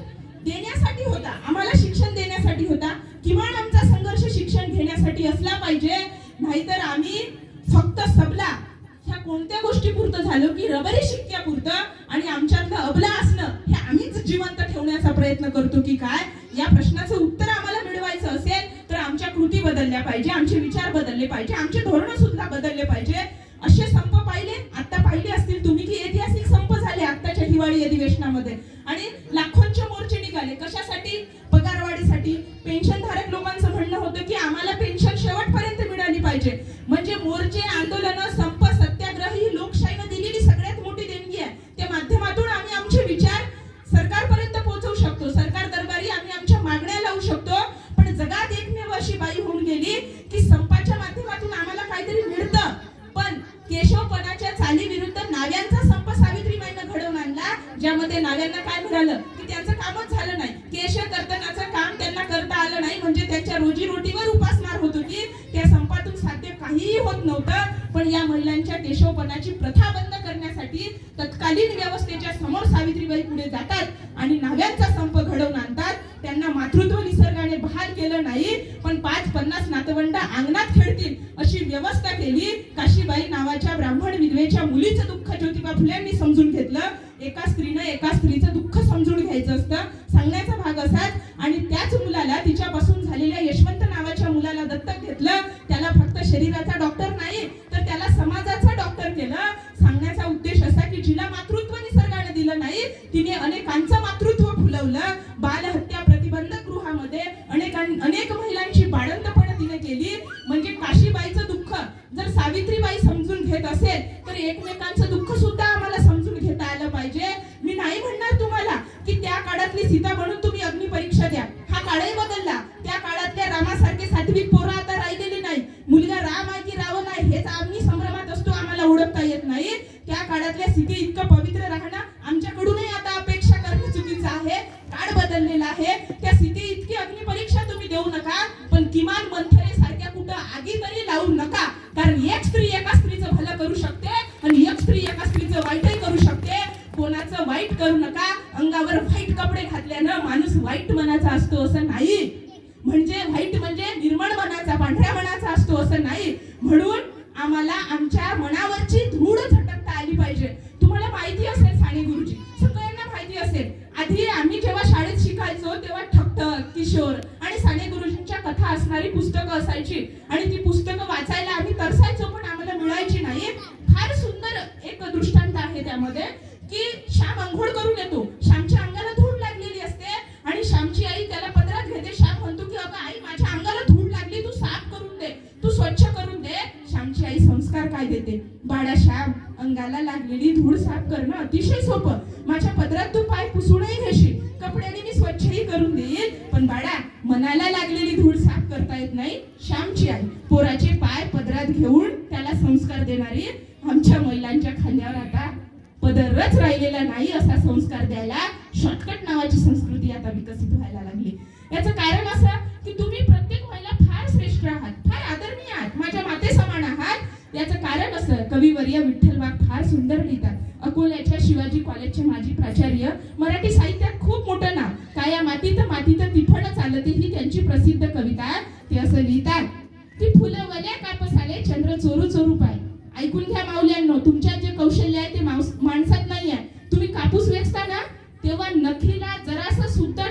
देण्यासाठी होता, आम्हाला शिक्षण देण्यासाठी होता. किमान आमचा संघर्ष शिक्षण घेण्यासाठी असला पाहिजे. नाहीतर आम्ही फक्त सबला ह्या कोणत्या गोष्टी पुरतं झालो की रबरी शिक्क्या पुरतं आणि आमच्यातलं अबला असणं हे आम्हीच जिवंत ठेवण्याचा प्रयत्न करतो की काय. या प्रश्नाचं उत्तर आम्हाला मिळवायचं असेल तर आमच्या कृती बदलल्या पाहिजे, आमचे विचार बदलले पाहिजे, आमचे धोरण सुद्धा बदलले पाहिजे. असे संप पाहिले, आता पाहिले असतील तुम्ही की ऐतिहासिक संप झाले आताच्या हिवाळी अधिवेशनामध्ये. आणि लाखोंचे मोर्चे निघाले. कशासाठी? पगारवाढीसाठी. पेन्शनधारक लोकांचं म्हणणं होतं की आम्हाला पेन्शन शेवटपर्यंत मिळाली पाहिजे. म्हणजे मोर्चे, आंदोलनं, संप, सत्याग्रह ही लोकशाहीने दिलेली सगळ्यात मोठी देणगी आहे. त्या माध्यमातून आम्ही आमचे विचार सरकारपर्यंत पोहोचवू शकतो, सरकार दरबारी आम्ही आमच्या मागण्या लावू शकतो. पण जगात एकमेव अशी बाई होऊन गेली की संपाच्या माध्यमातून आम्हाला काहीतरी मिळतं, पण केशवपणाच्या चालीविरुद्ध नाव्यांचा संप सावित्रीबाईंनी घडवून आणला, ज्यामध्ये नाव्यांना काय मिळालं की त्यांचं कामच झालं नाही. केश कर्तनाचं काम त्यांना करता आलं नाही, म्हणजे त्यांच्या रोजीरोटीवर उपासमार होत होती. त्या संपातून साध्य काहीही होत नव्हतं. पण या महिलांच्या केशवपणाची प्रथा बंद करण्यासाठी तत्कालीन व्यवस्थेच्या समोर सावित्रीबाई पुढे जातात आणि नाव्यांचा संप घडवून आणतात. त्यांना मातृत्व निसर्गाने बहाल केलं नाही, पण 5-50 नातवंड अंगणात खेळतील अशी व्यवस्था केली. काशीबाई नावाच्या ब्राह्मण विधवेच्या मुलीचं दुःख ज्योतिबा फुल्यांनी समजून घेतलं. एका स्त्रीनं एका स्त्रीचं दुःख समजून घ्यायचं असतं, सांगण्याचा भाग असाच. आणि त्याच मुलाला, तिच्यापासून झालेल्या यशवंत नावाच्या मुलाला दत्तक घेतलं. त्याला फक्त शरीराचा डॉक्टर नाही तर त्याला समाजाचा डॉक्टर केलं. सांगण्याचा उद्देश असा की जिला मातृत्व निसर्गाने दिलं नाही, तिने अनेकांचं मातृत्व फुलवलं. बालहत्या प्रतिबंधक गृहामध्ये अनेक महिलांची बाळंतपणं तिने केली. म्हणजे काशीबाईचं दुःख जर सावित्रीबाई समजून घेत असेल तर एकमेकांचं दुःख सुद्धा आम्हाला समजून घेता आलं पाहिजे. मी नाही म्हणणार तुम्हाला की त्या काळातली सीता म्हणून तुम्ही अग्नी परीक्षा द्या, हा काळही बदलला. त्या काळातल्या रामासारखे सात्विक पोरं आता राहिलेली नाही. मुलगा राम आहे की रावण आहे हेच आम्ही संभ्रमात असतो, आम्हाला ओळखता येत नाही. त्या काळातल्या सीते इतकं पवित्र राहणं आमच्याकडूनही आता अपेक्षा करणं चुकीचं आहे. काळ बदललेला आहे. त्या सीते इतकी अग्नी परीक्षा तुम्ही देऊ नका, पण किमान मंथरे सारख्या कुठं आगी तरी लावू नका. कारण एक स्त्री एका स्त्रीचं भलं करू शकते आणि एक स्त्री एका स्त्रीचं वाईटही करू शकते. कोणाचं वाईट करू नका. अंगावर व्हाईट कपडे घातल्यानं माणूस वाईट मनाचा असतो असं नाही. म्हणजे व्हाईट म्हणजे निर्मळ मनाचा, पांढऱ्या मनाचा असतो असं नाही. म्हणून आम्हाला आमच्या मनावरची धूळ झटकता आली पाहिजे. तुम्हाला माहिती असेल साने गुरुजी, सगळ्यांना माहिती असेल, आधी आम्ही जेव्हा शाळेत शिकायचो तेव्हा ठकठक, किशोर आणि साने गुरुजींच्या कथा असणारी पुस्तकं असायची आणि ती पुस्तकं वाचायला आम्ही तरसायचो, पण आम्हाला मिळायची नाही. फार सुंदर एक दृष्टांत आहे त्यामध्ये की श्याम अंघोळ करून येतो, श्यामच्या अंगाला धूळ लागलेली असते आणि श्यामची आई त्याला पदरात घेते. श्याम म्हणतो की अगं आई, माझ्या अंगाला धूळ लागली, तू साफ करून दे, तू स्वच्छ करून दे. श्यामची आई संस्कार काय देते? बाळा श्याम, अंगाला लागलेली धूळ साफ करणं अतिशय सोपं. माझ्या पदरात तू पाय पुसूनही घेशील, कपड्याने मी स्वच्छही करून देईल, पण बाळा मनाला लागलेली धूळ साफ करता येत नाही. श्यामची आई पोराचे पाय पदरात घेऊन त्याला संस्कार देणारी. आमच्या महिलांच्या खांद्यावर आता पदरच राहिलेला नाही असा संस्कार द्यायला शॉर्टकट नावाची संस्कृती आता विकसित व्हायला लागली. याचं कारण असं की तुम्ही प्रत्येक महिला फार श्रेष्ठ आहात, फार आदरणीय आहात, माझ्या माते समान आहात. याचं कारण असं, कविवर्य विठ्ठल वाघ फार सुंदर लिहितात. अकोल्याच्या शिवाजी कॉलेजचे माजी प्राचार्य, मराठी साहित्यात खूप मोठं नाव. काया मातीत मातीत तिफड चालते ही त्यांची प्रसिद्ध कविता. ते असं लिहितात की फुलं वल्या कापसाले चंद्र चोरू चोरू पाय. ऐकून घ्या माऊल्यांनो, तुमच्यात जे कौशल्य आहे ते माणसात नाही आहे. तुम्ही कापूस वेचता ना तेव्हा नखीला जरासं सुद्धा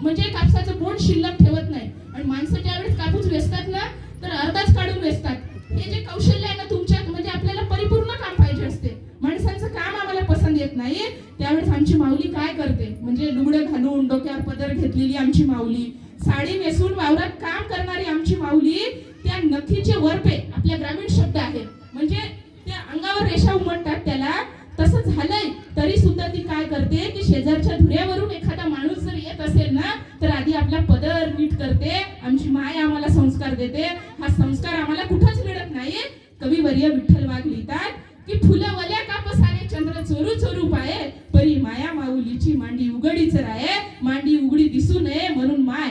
म्हणजे कापसाचं बोंड शिल्लक ठेवत नाही, आणि माणसं ज्यावेळेस कापूस वेचतात ना तर अर्धाच काढून वेचतात. हे जे कौशल्य आहे ना तुमच्यात, म्हणजे आपल्याला परिपूर्ण काम पाहिजे असते. माणसांचं काम आम्हाला पसंत येत नाही. त्यावेळेस आमची माऊली काय करते, म्हणजे लुगडं घालून डोक्यावर पदर घेतलेली आमची माऊली, साडी नेसून वावरात काम करणारी आमची माऊली, त्या नखीचे वरपे आपल्या ग्रामीण शब्द आहे, म्हणजे त्या अंगावर रेषा उमटतात त्याला. तसं झालंय तरी सुद्धा ती काय करते की शेजारच्या धुऱ्यावरून एखादा माणूस जर येत असेल ना तर आधी आपला पदर नीट करते. आमची माय आम्हाला संस्कार देते. हा संस्कार आम्हाला कुठंच मिळत नाही. कविवर्य विठ्ठल वाघ लिहितात की फुलं वल्या कापसाले चंद्र चोरू चोरू पाये, परी माया माऊलीची मांडी उघडीच राये. मांडी उघडी दिसू नये म्हणून माय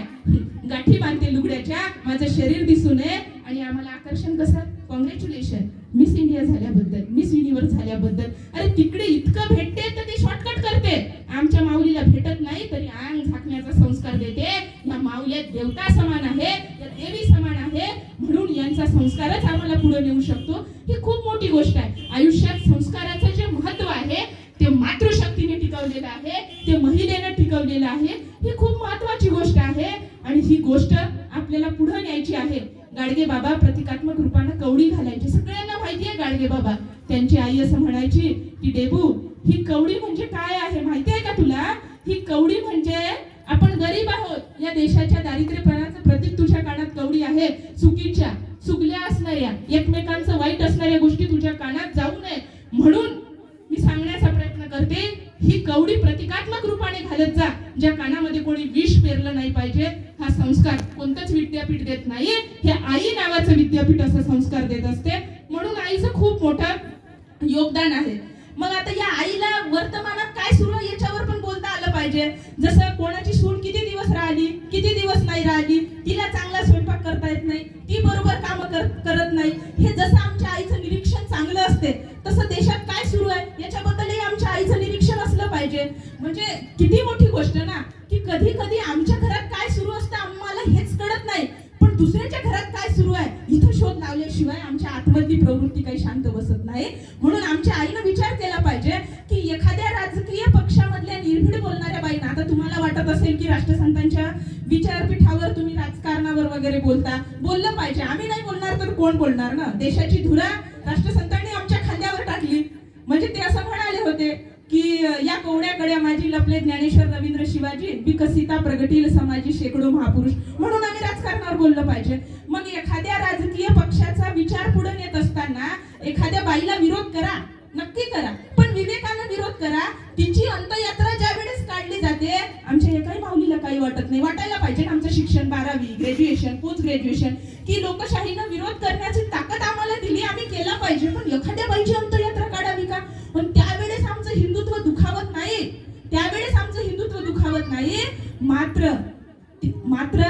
गाठी बांधते लुगड्याच्या, माझं शरीर दिसू नये. आणि आम्हाला आकर्षण कसं, कॉंग्रॅच्युलेशन मिस इंडिया झाल्याबद्दल, मिस युनिव्हर्स झाल्याबद्दल. अरे तिकडे इतकं भेटते तर ते शॉर्टकट करते. आमच्या माऊलीला भेटत नाही तरी अंग झाकण्याचा संस्कार देते. या माऊल्या देवता समान आहे, या देवी समान आहे, म्हणून यांचा संस्कारच आम्हाला पुढे नेऊ शकतो. ही खूप मोठी गोष्ट आहे. आयुष्यात संस्काराचं जे महत्व आहे ते मातृशक्तीने टिकवलेलं आहे, ते महिलेने टिकवलेलं आहे. ही खूप महत्वाची गोष्ट आहे आणि ही गोष्ट आपल्याला पुढे न्यायची कवडीची आहे. गाडगे बाबा प्रतिकात्मक रूपानं कवडी घालायचे. सगळ्यांना माहिती आहे गाडगे बाबा. त्यांची आई असं म्हणायची की डेबू, ही कवडी म्हणजे काय आहे माहिती आहे का तुला? ही कवडी म्हणजे आपण गरीब आहोत, या देशाच्या दारिद्र्यपणाचं प्रतीक तुझ्या कानात कवडी आहे. चुकीच्या, चुकल्या असणाऱ्या, एकमेकांचं वाईट असणाऱ्या गोष्टी तुझ्या कानात जाऊ नये म्हणून मी सांगण्याचा प्रयत्न करते. ही कवडी प्रतिकात्मक रूपाने घालत जा. ज्या कानामध्ये कोणी विष पेरलं नाही पाहिजे. हा संस्कार कोणतंच विद्यापीठ देत नाही, हे आई नावाचं विद्यापीठ असं संस्कार देत असते. म्हणून आईचं खूप मोठं योगदान आहे. मग आता या आईला वर्तमानात काय सुरू आहे याच्यावर पण बोलता आलं पाहिजे. जसं कोणाची सून किती दिवस राहिली, किती दिवस नाही राहिली, तिला चांगला स्वयंपाक करता येत नाही, ती बरोबर काम करत नाही, हे जसं आमच्या आईचं निरीक्षण चांगलं असते तसं देशात काय सुरू आहे याच्याबद्दलही आमच्या आईचं निरीक्षण असलं पाहिजे. म्हणजे किती मोठी गोष्ट ना, की कधी कधी आमच्या घरात काय सुरू असतं आम्हाला हेच कळत नाही, पण दुसऱ्याच्या घरात काय सुरू आहे इथं शोध लावल्याशिवाय आमच्या आतमधली प्रवृत्ती काही शांत बसत नाही. म्हणून आमच्या आईनं विचार केला पाहिजे की एखाद्या राजकीय पक्षामधल्या निर्भीड बोलणाऱ्या बाईंना, आता तुम्हाला वाटत असेल की राष्ट्रसंतांच्या विचारपीठावर तुम्ही राजकारणावर वगैरे बोललं पाहिजे. आम्ही नाही बोलणार तर कोण बोलणार ना. देशाची धुरा राष्ट्रसंतांनी आमच्या खांद्यावर टाकली. म्हणजे ते असं म्हणाले होते की या कवड्या कड्या माझी लपले ज्ञानेश्वर रवींद्र शिवाजी, विकसिता प्रगतील समाजी शेकडो महापुरुष. म्हणून आम्ही राजकारणावर बोललं पाहिजे. मग एखाद्या राजकीय पक्षाचा विचार पुढे नेत असताना एखाद्या बाईला विरोध करा, नक्की करा, पण विवेकानं विरोध करा. तिची अंतयात्रा ज्या वेळेस काढली जाते आमच्या एकाही माऊलीला काही वाटत नाही. वाटायला पाहिजे ना आमचं शिक्षण 12वी, ग्रॅज्युएशन, पोस्ट ग्रॅज्युएशन, की लोकशाहीनं विरोध करण्याची ताकद आम्हाला दिली, आम्ही केला पाहिजे. पण एखाद्या बाईची अंतयात्रा काढावी का? पण त्यावेळेस आमचं हिंदुत्व दुखावत नाही, त्यावेळेस आमचं हिंदुत्व दुखावत नाही. मात्र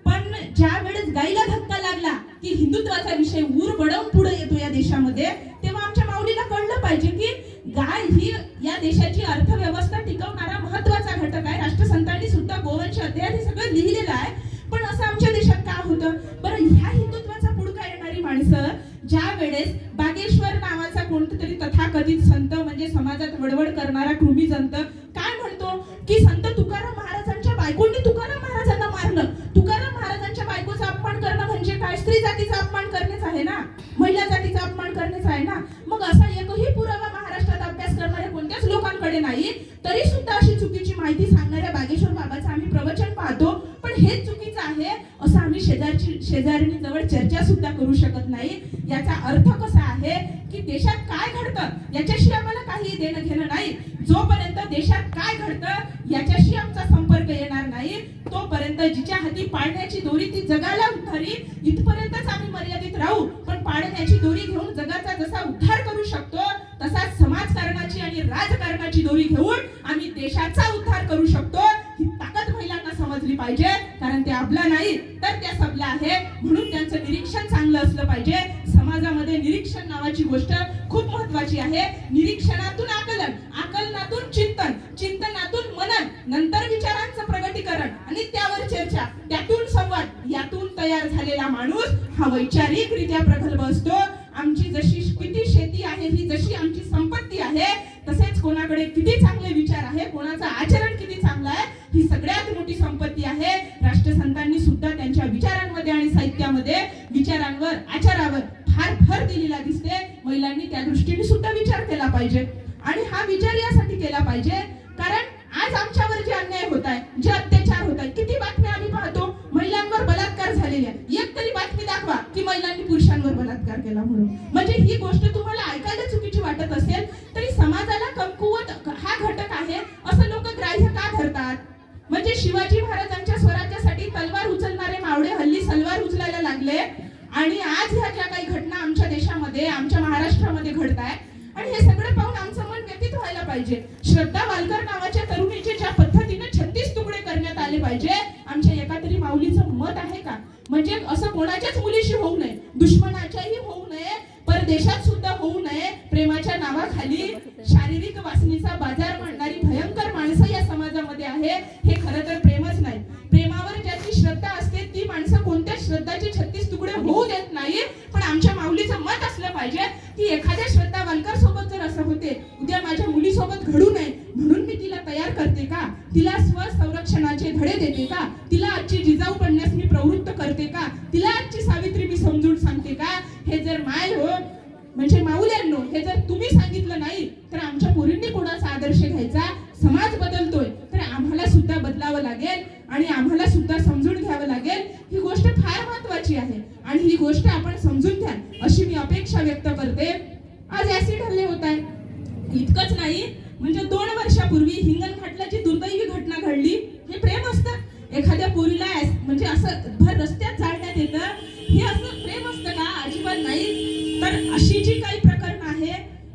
पण ज्या वेळेस गाईला धक्का लागला की हिंदुत्वाचा विषय ऊर बडवून पुढे येतो या देशामध्ये, तेव्हा आमच्या माऊलीला कळलं पाहिजे की गाय ही या देशाची अर्थव्यवस्था टिकवणारा महत्वाचा घटक आहे. राष्ट्रसंतांनी सुद्धा गोवंश अध्याय हे सगळं लिहिलेलं आहे. पण असं आमच्या देशात का होतं बरं? ह्या हिंदुत्वाचा पुढका येणारी माणसं ज्या वेळेस बागेश्वर नावाचा कोणतरी तथाकथित संत, म्हणजे समाजात वडवड करणारा कृमी संत काय म्हणतो की संत तुकाराम महाराजांच्या बायकोंनी तुकाराम महाराजांना मारलं. तुकाराम महाराजांच्या बायकोचा अपमान करणं म्हणजे काय? स्त्री जातीचा अपमान करणेच आहे ना, महिला जातीचा अपमान करणेच आहे ना. मग असा एकही पुरावा महाराष्ट्रात अभ्यास करणाऱ्या कोणत्याच लोकांकडे नाही. तरी सुद्धा अशी चुकीची माहिती सांगणाऱ्या बागेश्वर बाबाचं आम्ही प्रवचन पाहतो, पण हेच चुकीचं आहे असं आम्ही शेजारी जवळ चर्चा सुद्धा करू शकत नाही. याचा अर्थ कसा आहे की देशात काय घडतं याच्याशी आम्हाला काही देणं घेणं नाही. जोपर्यंत देशात काय घडतं याच्याशी आमचा संपर्क येणार नाही तोपर्यंत जिच्या हाती पाळण्याची दोरी ती जगाला उद्धारी, इथपर्यंतच आम्ही मर्यादित राहू. पण पाळण्याची दोरी घेऊन जगाचा जसा उद्धार करू शकतो तसाच समाजकारणाची आणि राजकारणाची दोरी घेऊन आम्ही देशाचा उद्धार करू शकतो. ही ताकद महिलांना समजली पाहिजे, कारण ते आपला नाही तर त्या सबला आहे. म्हणून त्यांचं निरीक्षण चांगलं असलं पाहिजे. समाजामध्ये निरीक्षण नावाची गोष्ट खूप महत्वाची आहे. निरीक्षणातून आकलन, आकलनातून चिंतन, चिंतनातून मनन, नंतर विचारांचं प्रगटीकरण आणि त्यावर चर्चा, त्यातून संवाद, यातून तयार झालेला माणूस हा वैचारिकरित्या प्रगल्भ असतो. आमची जशी किती शेती आहे, ही जशी आमची संपत्ती आहे, तसेच कोणाकडे किती चांगले विचार आहे, कोणाचं आचरण किती चांगलं आहे, ही सगळ्यात मोठी संपत्ती आहे. राष्ट्रसंतांनी सुद्धा त्यांच्या विचारांमध्ये आणि साहित्यामध्ये विचारांवर, आचारावर फार भर दिलेला दिसते. महिलांनी त्या दृष्टीने सुद्धा विचार केला पाहिजे. आणि हा विचार यासाठी केला पाहिजे कारण आज आमच्यावर जे अन्याय होत आहे, जे अत्याचार होत आहे, किती बातम्या आम्ही पाहतो महिलांवर बलात्कार झालेल्या. एक तरी बातमी दाखवा की महिलांनी पुरुषांवर बलात्कार केला म्हणून. म्हणजे ही गोष्ट तुम्हाला ऐकायला चुकीची वाटत असेल तरी समाजाला कमकुवत हा घटक आहे असं लोक ग्राह्य का धरतात? म्हणजे शिवाजी महाराजांच्या स्वराज्यासाठी तलवार उचलणारे मावळे हल्ली सलवार उचलायला लागले. आणि आज ह्या ज्या काही घटना आमच्या देशामध्ये, आमच्या महाराष्ट्रामध्ये घडत आहे, आणि हे सगळं पाहून आमचं मन व्यथित व्हायला पाहिजे. श्रद्धा वालकर नावाच्या तरुणीचे ज्या पद्धतीने 36 तुकडे करण्यात आले पाहिजे, आमच्या एका तरी माऊलीचं मत आहे का? म्हणजे असं कोणाच्याच मुलीशी होऊ नये, दुश्मनाच्याही होऊ नये, परदेशात सुद्धा होऊ नये. प्रेमाच्या नावाखाली शारीरिक वासनेचा बाजार मांडणारी भयंकर माणसं या समाजामध्ये आहे. हे खरं तर प्रेमच नाही. प्रेमावर ज्याची श्रद्धा असते ती माणसं कोणत्या श्रद्धाचे 36 तुकडे होऊ देत नाही. पण आमच्या माऊलीचं मत असलं पाहिजे की एखाद्या श्रद्धा वालकर सोबत जर असं होते, उद्या माझ्या मुलीसोबत घडू नये म्हणून मी तिला तयार करते का? तिला स्वसंरक्षणाचे धडे देते का? तिला आजची जिजाऊ बनण्यास मी प्रवृत्त करते का? तिला मैत्री मी समजून सांगते का, हे जर माय हो म्हणजे माऊल्यांनो हे जर तुम्ही सांगितलं नाही तर आमच्या पोरींनी कोणाचा आदर्श घ्यायचा? समाज बदलतोय तर आम्हाला सुद्धा बदलावं लागेल आणि आम्हाला सुद्धा समजून घ्यावं लागेल. ही गोष्ट फार महत्वाची आहे आणि ही गोष्ट आपण समजून घ्या अशी मी अपेक्षा व्यक्त करते. आज ऍसिड हल्ले होत आहे. इतकंच नाही, म्हणजे 2 वर्षापूर्वी हिंगणघाटला जी दुर्दैवी घटना घडली, हे प्रेम असतं? एखाद्या पोरीला म्हणजे असं भर रस्त्यात जाळण्यात येतं, हे असं प्रेम असतं का? अजिबात नाही. तर अशी जी काही प्रकरण आहे,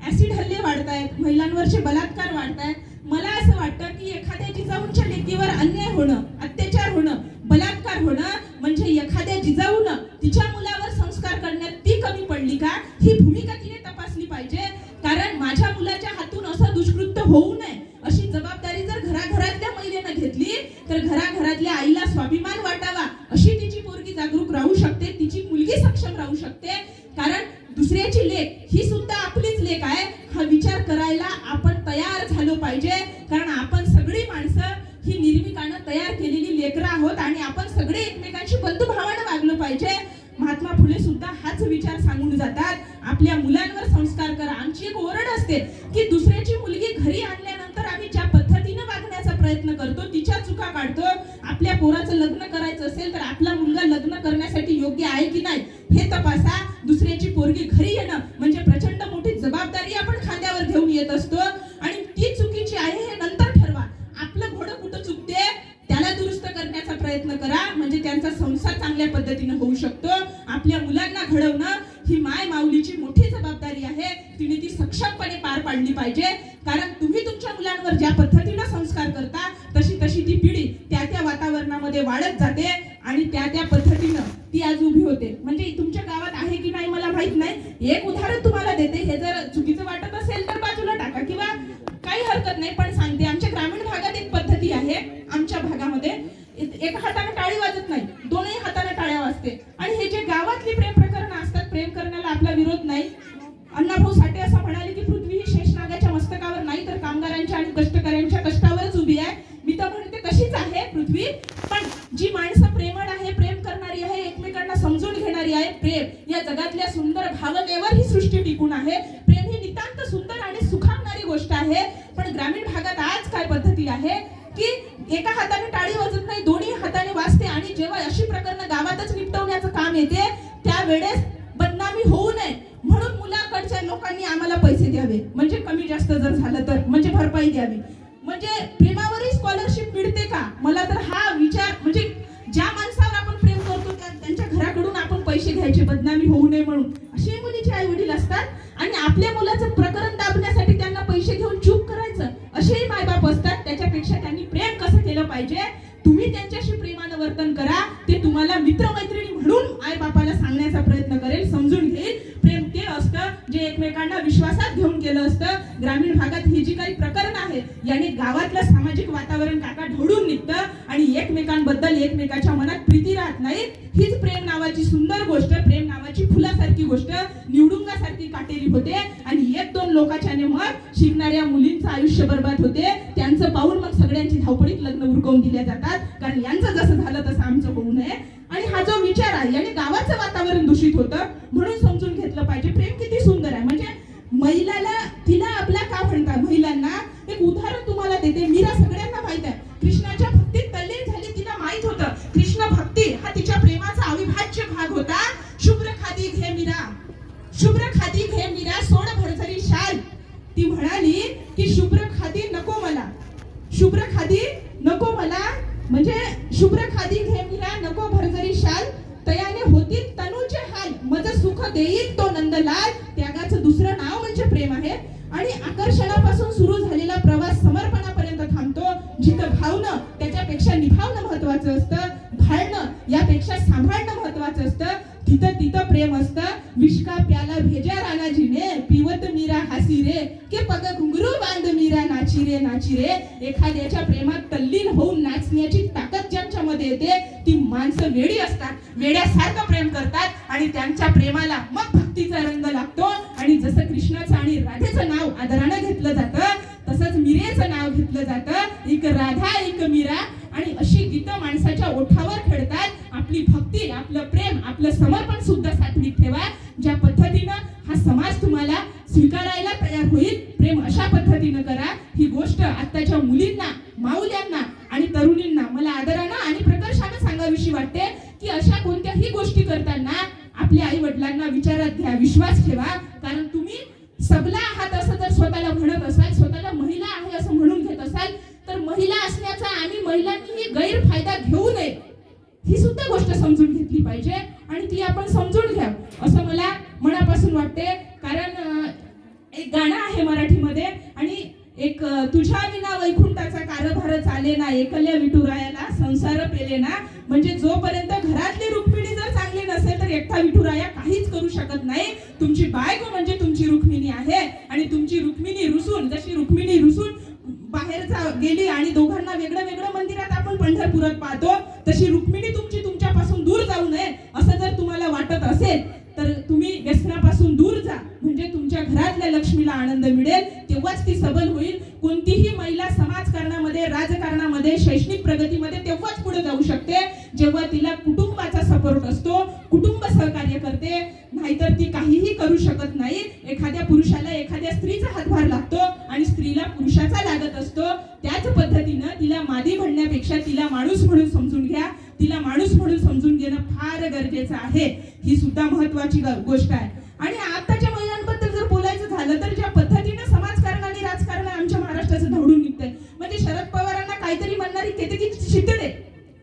ऍसिड हल्ले वाढतायत, महिलांवरचे बलात्कार वाढतायत. मला असं वाटतं की एखाद्या जिजाऊंच्या लेकीवर अन्याय होणं, अत्याचार होणं, बलात्कार होणं म्हणजे एखाद्या जिजाऊनं तिच्या मुलावर संस्कार करण्यात ती कमी पडली का, ही भूमिका तिने तपासली पाहिजे. कारण माझ्या मुलाच्या हातून असं दुष्कृत्य होऊ नये अशी जबाबदारी जर घराघरातल्या महिलेनं घेतली तर घराघरातल्या आईला स्वाभिमान वाटावा, अशी तिची पोरगी जागरूक राहू शकते, तिची मुलगी सक्षम राहू शकते. कारण दुसऱ्याची लेक ही सुद्धा आपलीच लेक आहे हा विचार करायला आपण तयार झालो पाहिजे. कारण आपण सगळी माणसं ही निर्मिकानं तयार केलेली लेकरं आहोत आणि आपण सगळे एकमेकांशी बंधुभावानं वागलं पाहिजे. महात्मा फुले सुद्धा हाच विचार सांगून जातात, आपल्या मुलांवर संस्कार करा. आमची एक ओरड असते की दुसऱ्याची मुलगी घरी आणल्यानंतर आम्ही ज्या पद्धतीने वागण्याचा प्रयत्न करतो, तिच्या चुका काढतो. आपल्या पोराचं लग्न करायचं असेल तर आपला मुलगा लग्न करण्यासाठी योग्य आहे की नाही हे तपासा. दुसऱ्याची पोरगी घरी येणं म्हणजे प्रचंड मोठी जबाबदारी आपण खांद्यावर घेऊन येत असतो आणि ती चुकीची आहे हे नंतर ठरवा. आपलं घोडं कुठं चुकते त्याला दुरुस्त करण्याचा प्रयत्न करा, म्हणजे त्यांचा संसार चांगल्या पद्धतीने होऊ शकतो. आपल्या मुलांना घडवणं ही माय माऊलीची मोठी जबाबदारी आहे, तिने ती सक्षमपणे पार पाडली पाहिजे. कारण तुम्ही तुमच्या मुलांवर ज्या पद्धतीने संस्कार करता तशी तशी ती पिढी त्या त्या वातावरणामध्ये वाढत जाते आणि त्या त्या पद्धतीनं ती आज उभी होते. म्हणजे तुमच्या गावात आहे की नाही मला माहित नाही, एक उदाहरण तुम्हाला देते. हे जर चुकीचं वाटत असेल तर बाजूला टाका किंवा काही हरकत नाही, पण सांगते. आमच्या ग्रामीण भागात एक पद्धती आहे, आमच्या भागामध्ये एका हाताने टाळी वाजत नाही, दोन्ही हाताने टाळ्या वाजते. आणि हे जे गावातली प्रेम प्रकरण असतात, प्रेम करण्याला आपला विरोध नाही. अण्णाभाऊ साठे असं म्हणाले की पृथ्वी ही शेषनागाच्या मस्तकावर नाही तर कामगारांच्या आणि कष्टकऱ्यांच्या कष्टावरच उभी आहे. मी तर म्हणते तशीच आहे पृथ्वी, पण जी माणसं प्रेमळ आहे, प्रेम करणारी आहे, एकमेकांना समजून घेणारी आहे, प्रेम या जगातल्या सुंदर भावनेवर ही सृष्टी टिकून आहे. प्रेम ही नितांत सुंदर आणि सुखावणारी गोष्ट आहे. पण ग्रामीण भागात आज काय पद्धती आहे की एका हाताने टाळी वाजत नाही, दोन्ही हाताने वाजते. आणि जेव्हा अशी प्रकरणं गावातच निपटवण्याचं काम येते त्यावेळेस बदनामी होऊ नये म्हणून मुलाकडच्या लोकांनी आम्हाला पैसे द्यावे, म्हणजे कमी जास्त जर झालं तर म्हणजे भरपाई द्यावी. म्हणजे प्रेमावरही स्कॉलरशिप मिळते का? मला तर हा विचार, म्हणजे ज्या माणसावर आपण प्रेम करतो त्यांच्या घराकडून आपण पैसे घ्यायचे बदनामी होऊ नये म्हणून, असे मुलीचे आई वडील असतात. आणि आपल्या मुलाचं प्रकरण दाबण्यासाठी त्यांना पैसे घेऊन चूप करायचं असेही मायबाप असतात. त्याच्यापेक्षा त्यांनी प्रेम कसं केलं पाहिजे, तुम्ही त्यांच्याशी प्रेमानं वर्तन करा, ते तुम्हाला मित्रमैत्रिणी म्हणून आई बापाला सांगण्याचा प्रयत्न करेल, समजून घेईल. प्रेम ते असतं जे एकमेकांना विश्वासात घेऊन केलं असतं. ग्रामीण भागात ही जी काही प्रकरण आहे याने गावातलं सामाजिक वातावरण काका ढवळून निघतं आणि एकमेकांबद्दल एकमेकाच्या मनात प्रीती राहत नाही. हीच प्रेम नावाची सुंदर गोष्ट, प्रेम नावाची फुलासारखी गोष्ट निवडुंगासारखी काटेरी होते आणि 1-2 लोकांच्या नेमत शिकणाऱ्या मुलींचं आयुष्य बर्बाद होते. त्यांचं पाऊल मग सगळ्यांची धावपळीत लग्न उरकवून दिल्या जातात, कारण यांचं जसं झालं तसं आमचं होऊ नये. आणि हा जो विचार आहे याने गावाचं वातावरण दूषित होतं, म्हणून समजून घेतलं पाहिजे. प्रेम किती सुंदर आहे, म्हणजे महिलाला तिला आपला का म्हणतात. महिलांना एक उदाहरण तुम्हाला देते. मीरा सगळ्यांना माहित आहे, कृष्णाच्या भक्तीत तल्लीन झाली, तिला माहित होतं कृष्ण भक्ती हा तिच्या प्रेमाचा अविभाज्य भाग होता. शुभ्र खादी घे मीरा, शुभ्र खादी घे मीरा, सोड भरझरी शाल. ती म्हणाली की शुभ्र खादी नको मला, शुभ्र खादी नको मला, म्हणजे शुभ्र खादी घे मीरा, नको भरझरी शाल. तयाने होतील तनूचे हाल, मज सुख देईल तो नंदलाल. त्यागाचं दुसरं नाव म्हणजे प्रेम आहे. आणि आकर्षणापासून सुरू झालेला प्रवास समर्पणापर्यंत थांबतो. जिथं भावनं त्याच्यापेक्षा निभावणं महत्वाचं असतं, भाळणं यापेक्षा सांभाळणं महत्वाचं असतं. तिथं तिथं प्रेम असतं. विश्का प्याला भेजा राणाजीने, पिवत मीरा हासी रे, के पग घुंगरू बांध मीरा नाची रे नाची रे. एखाद्याच्या प्रेमात तल्लीन होऊन नाचण्याची ताकद ज्यांच्यामध्ये येते ती माणसं वेडी असतात, वेड्यासारखं प्रेम करतात आणि त्यांच्या प्रेमाला मग भक्तीचा रंग लागतो. आणि जसं कृष्णाचं आणि राधेचं नाव आदरानं घेतलं जातं तसंच मीरेचं नाव घेतलं जातं. एक राधा एक मीरा. आणि अशी गीतं माणसाच्या ओठावर खेळतात. आपली भक्ती, आपलं प्रेम, आपलं समर्पण सुद्धा सात्विक ठेवा. ज्या पद्धतीनं हा समाज तुम्हाला स्वीकारायला तयार होईल, प्रेम अशा पद्धतीनं करा. ही गोष्ट आताच्या मुलींना, माऊल्यांना आणि तरुणींना मला आदरानं आणि प्रकर्षानं सांगावीशी वाटते की अशा कोणत्याही गोष्टी करताना आपल्या आई वडिलांना विचारात घ्या, विश्वास ठेवा. कारण तुम्ही सबला आहात असं जर स्वतःला म्हणत असाल, स्वतःला महिला आहे असं म्हणून घेत असाल, तर महिला असण्याचा आणि महिलांनीही गैरफायदा घेऊ नये ही सुद्धा गोष्ट समजून घेतली पाहिजे आणि ती आपण समजून घ्या असं मला मनापासून वाटते. कारण एक गाणं आहे मराठीमध्ये आणि एक तुझ्या विना वैकुंठाचा कारभार चाले ना, एकल्या विठुरायाला संसार पेले ना. म्हणजे जोपर्यंत घरातली रुक्मिणी जर चांगली नसेल तर एकटा विठुराया काहीच करू शकत नाही. तुमची बायको म्हणजे तुमची रुक्मिणी आहे आणि तुमची रुक्मिणी रुसून, जशी रुक्मिणी रुसून बाहेर गेली आणि दोघांना वेगळं वेगळं मंदिरात आपण पंढरपुरात पाहतो, तशी रुक्मिणी तुमची तुमच्यापासून दूर जाऊ नये असं जर तुम्हाला वाटत असेल तर तुम्ही व्यसनापासून दूर जा. म्हणजे तुमच्या घरातल्या लक्ष्मीला आनंद मिळेल, तेव्हाच ती सबल होईल. कोणतीही महिला समाजकारणामध्ये, राजकारणामध्ये, शैक्षणिक प्रगतीमध्ये तेव्हाच पुढे जाऊ शकते जेव्हा तिला कुटुंबाचा सपोर्ट असतो, कुटुंब सहकार्य करते. नाहीतर ती काहीही करू शकत नाही. एखाद्या पुरुषाला एखाद्या स्त्रीचा हातभार लागतो आणि स्त्रीला पुरुषाचा लागत असतो. त्याच पद्धतीनं तिला मादी म्हणण्यापेक्षा तिला माणूस म्हणून समजून घ्या. तिला माणूस म्हणून समजून घेणं फार गरजेचं आहे. ही सुद्धा महत्वाची गोष्ट आहे. आणि आताच्या महिलांबद्दल जर बोलायचं झालं तर ज्या पद्धतीनं समाजकारण आणि राजकारण आमच्या महाराष्ट्राचं धावून निघतंय, म्हणजे शरद पवारांना काहीतरी म्हणणारी केतकी शितडे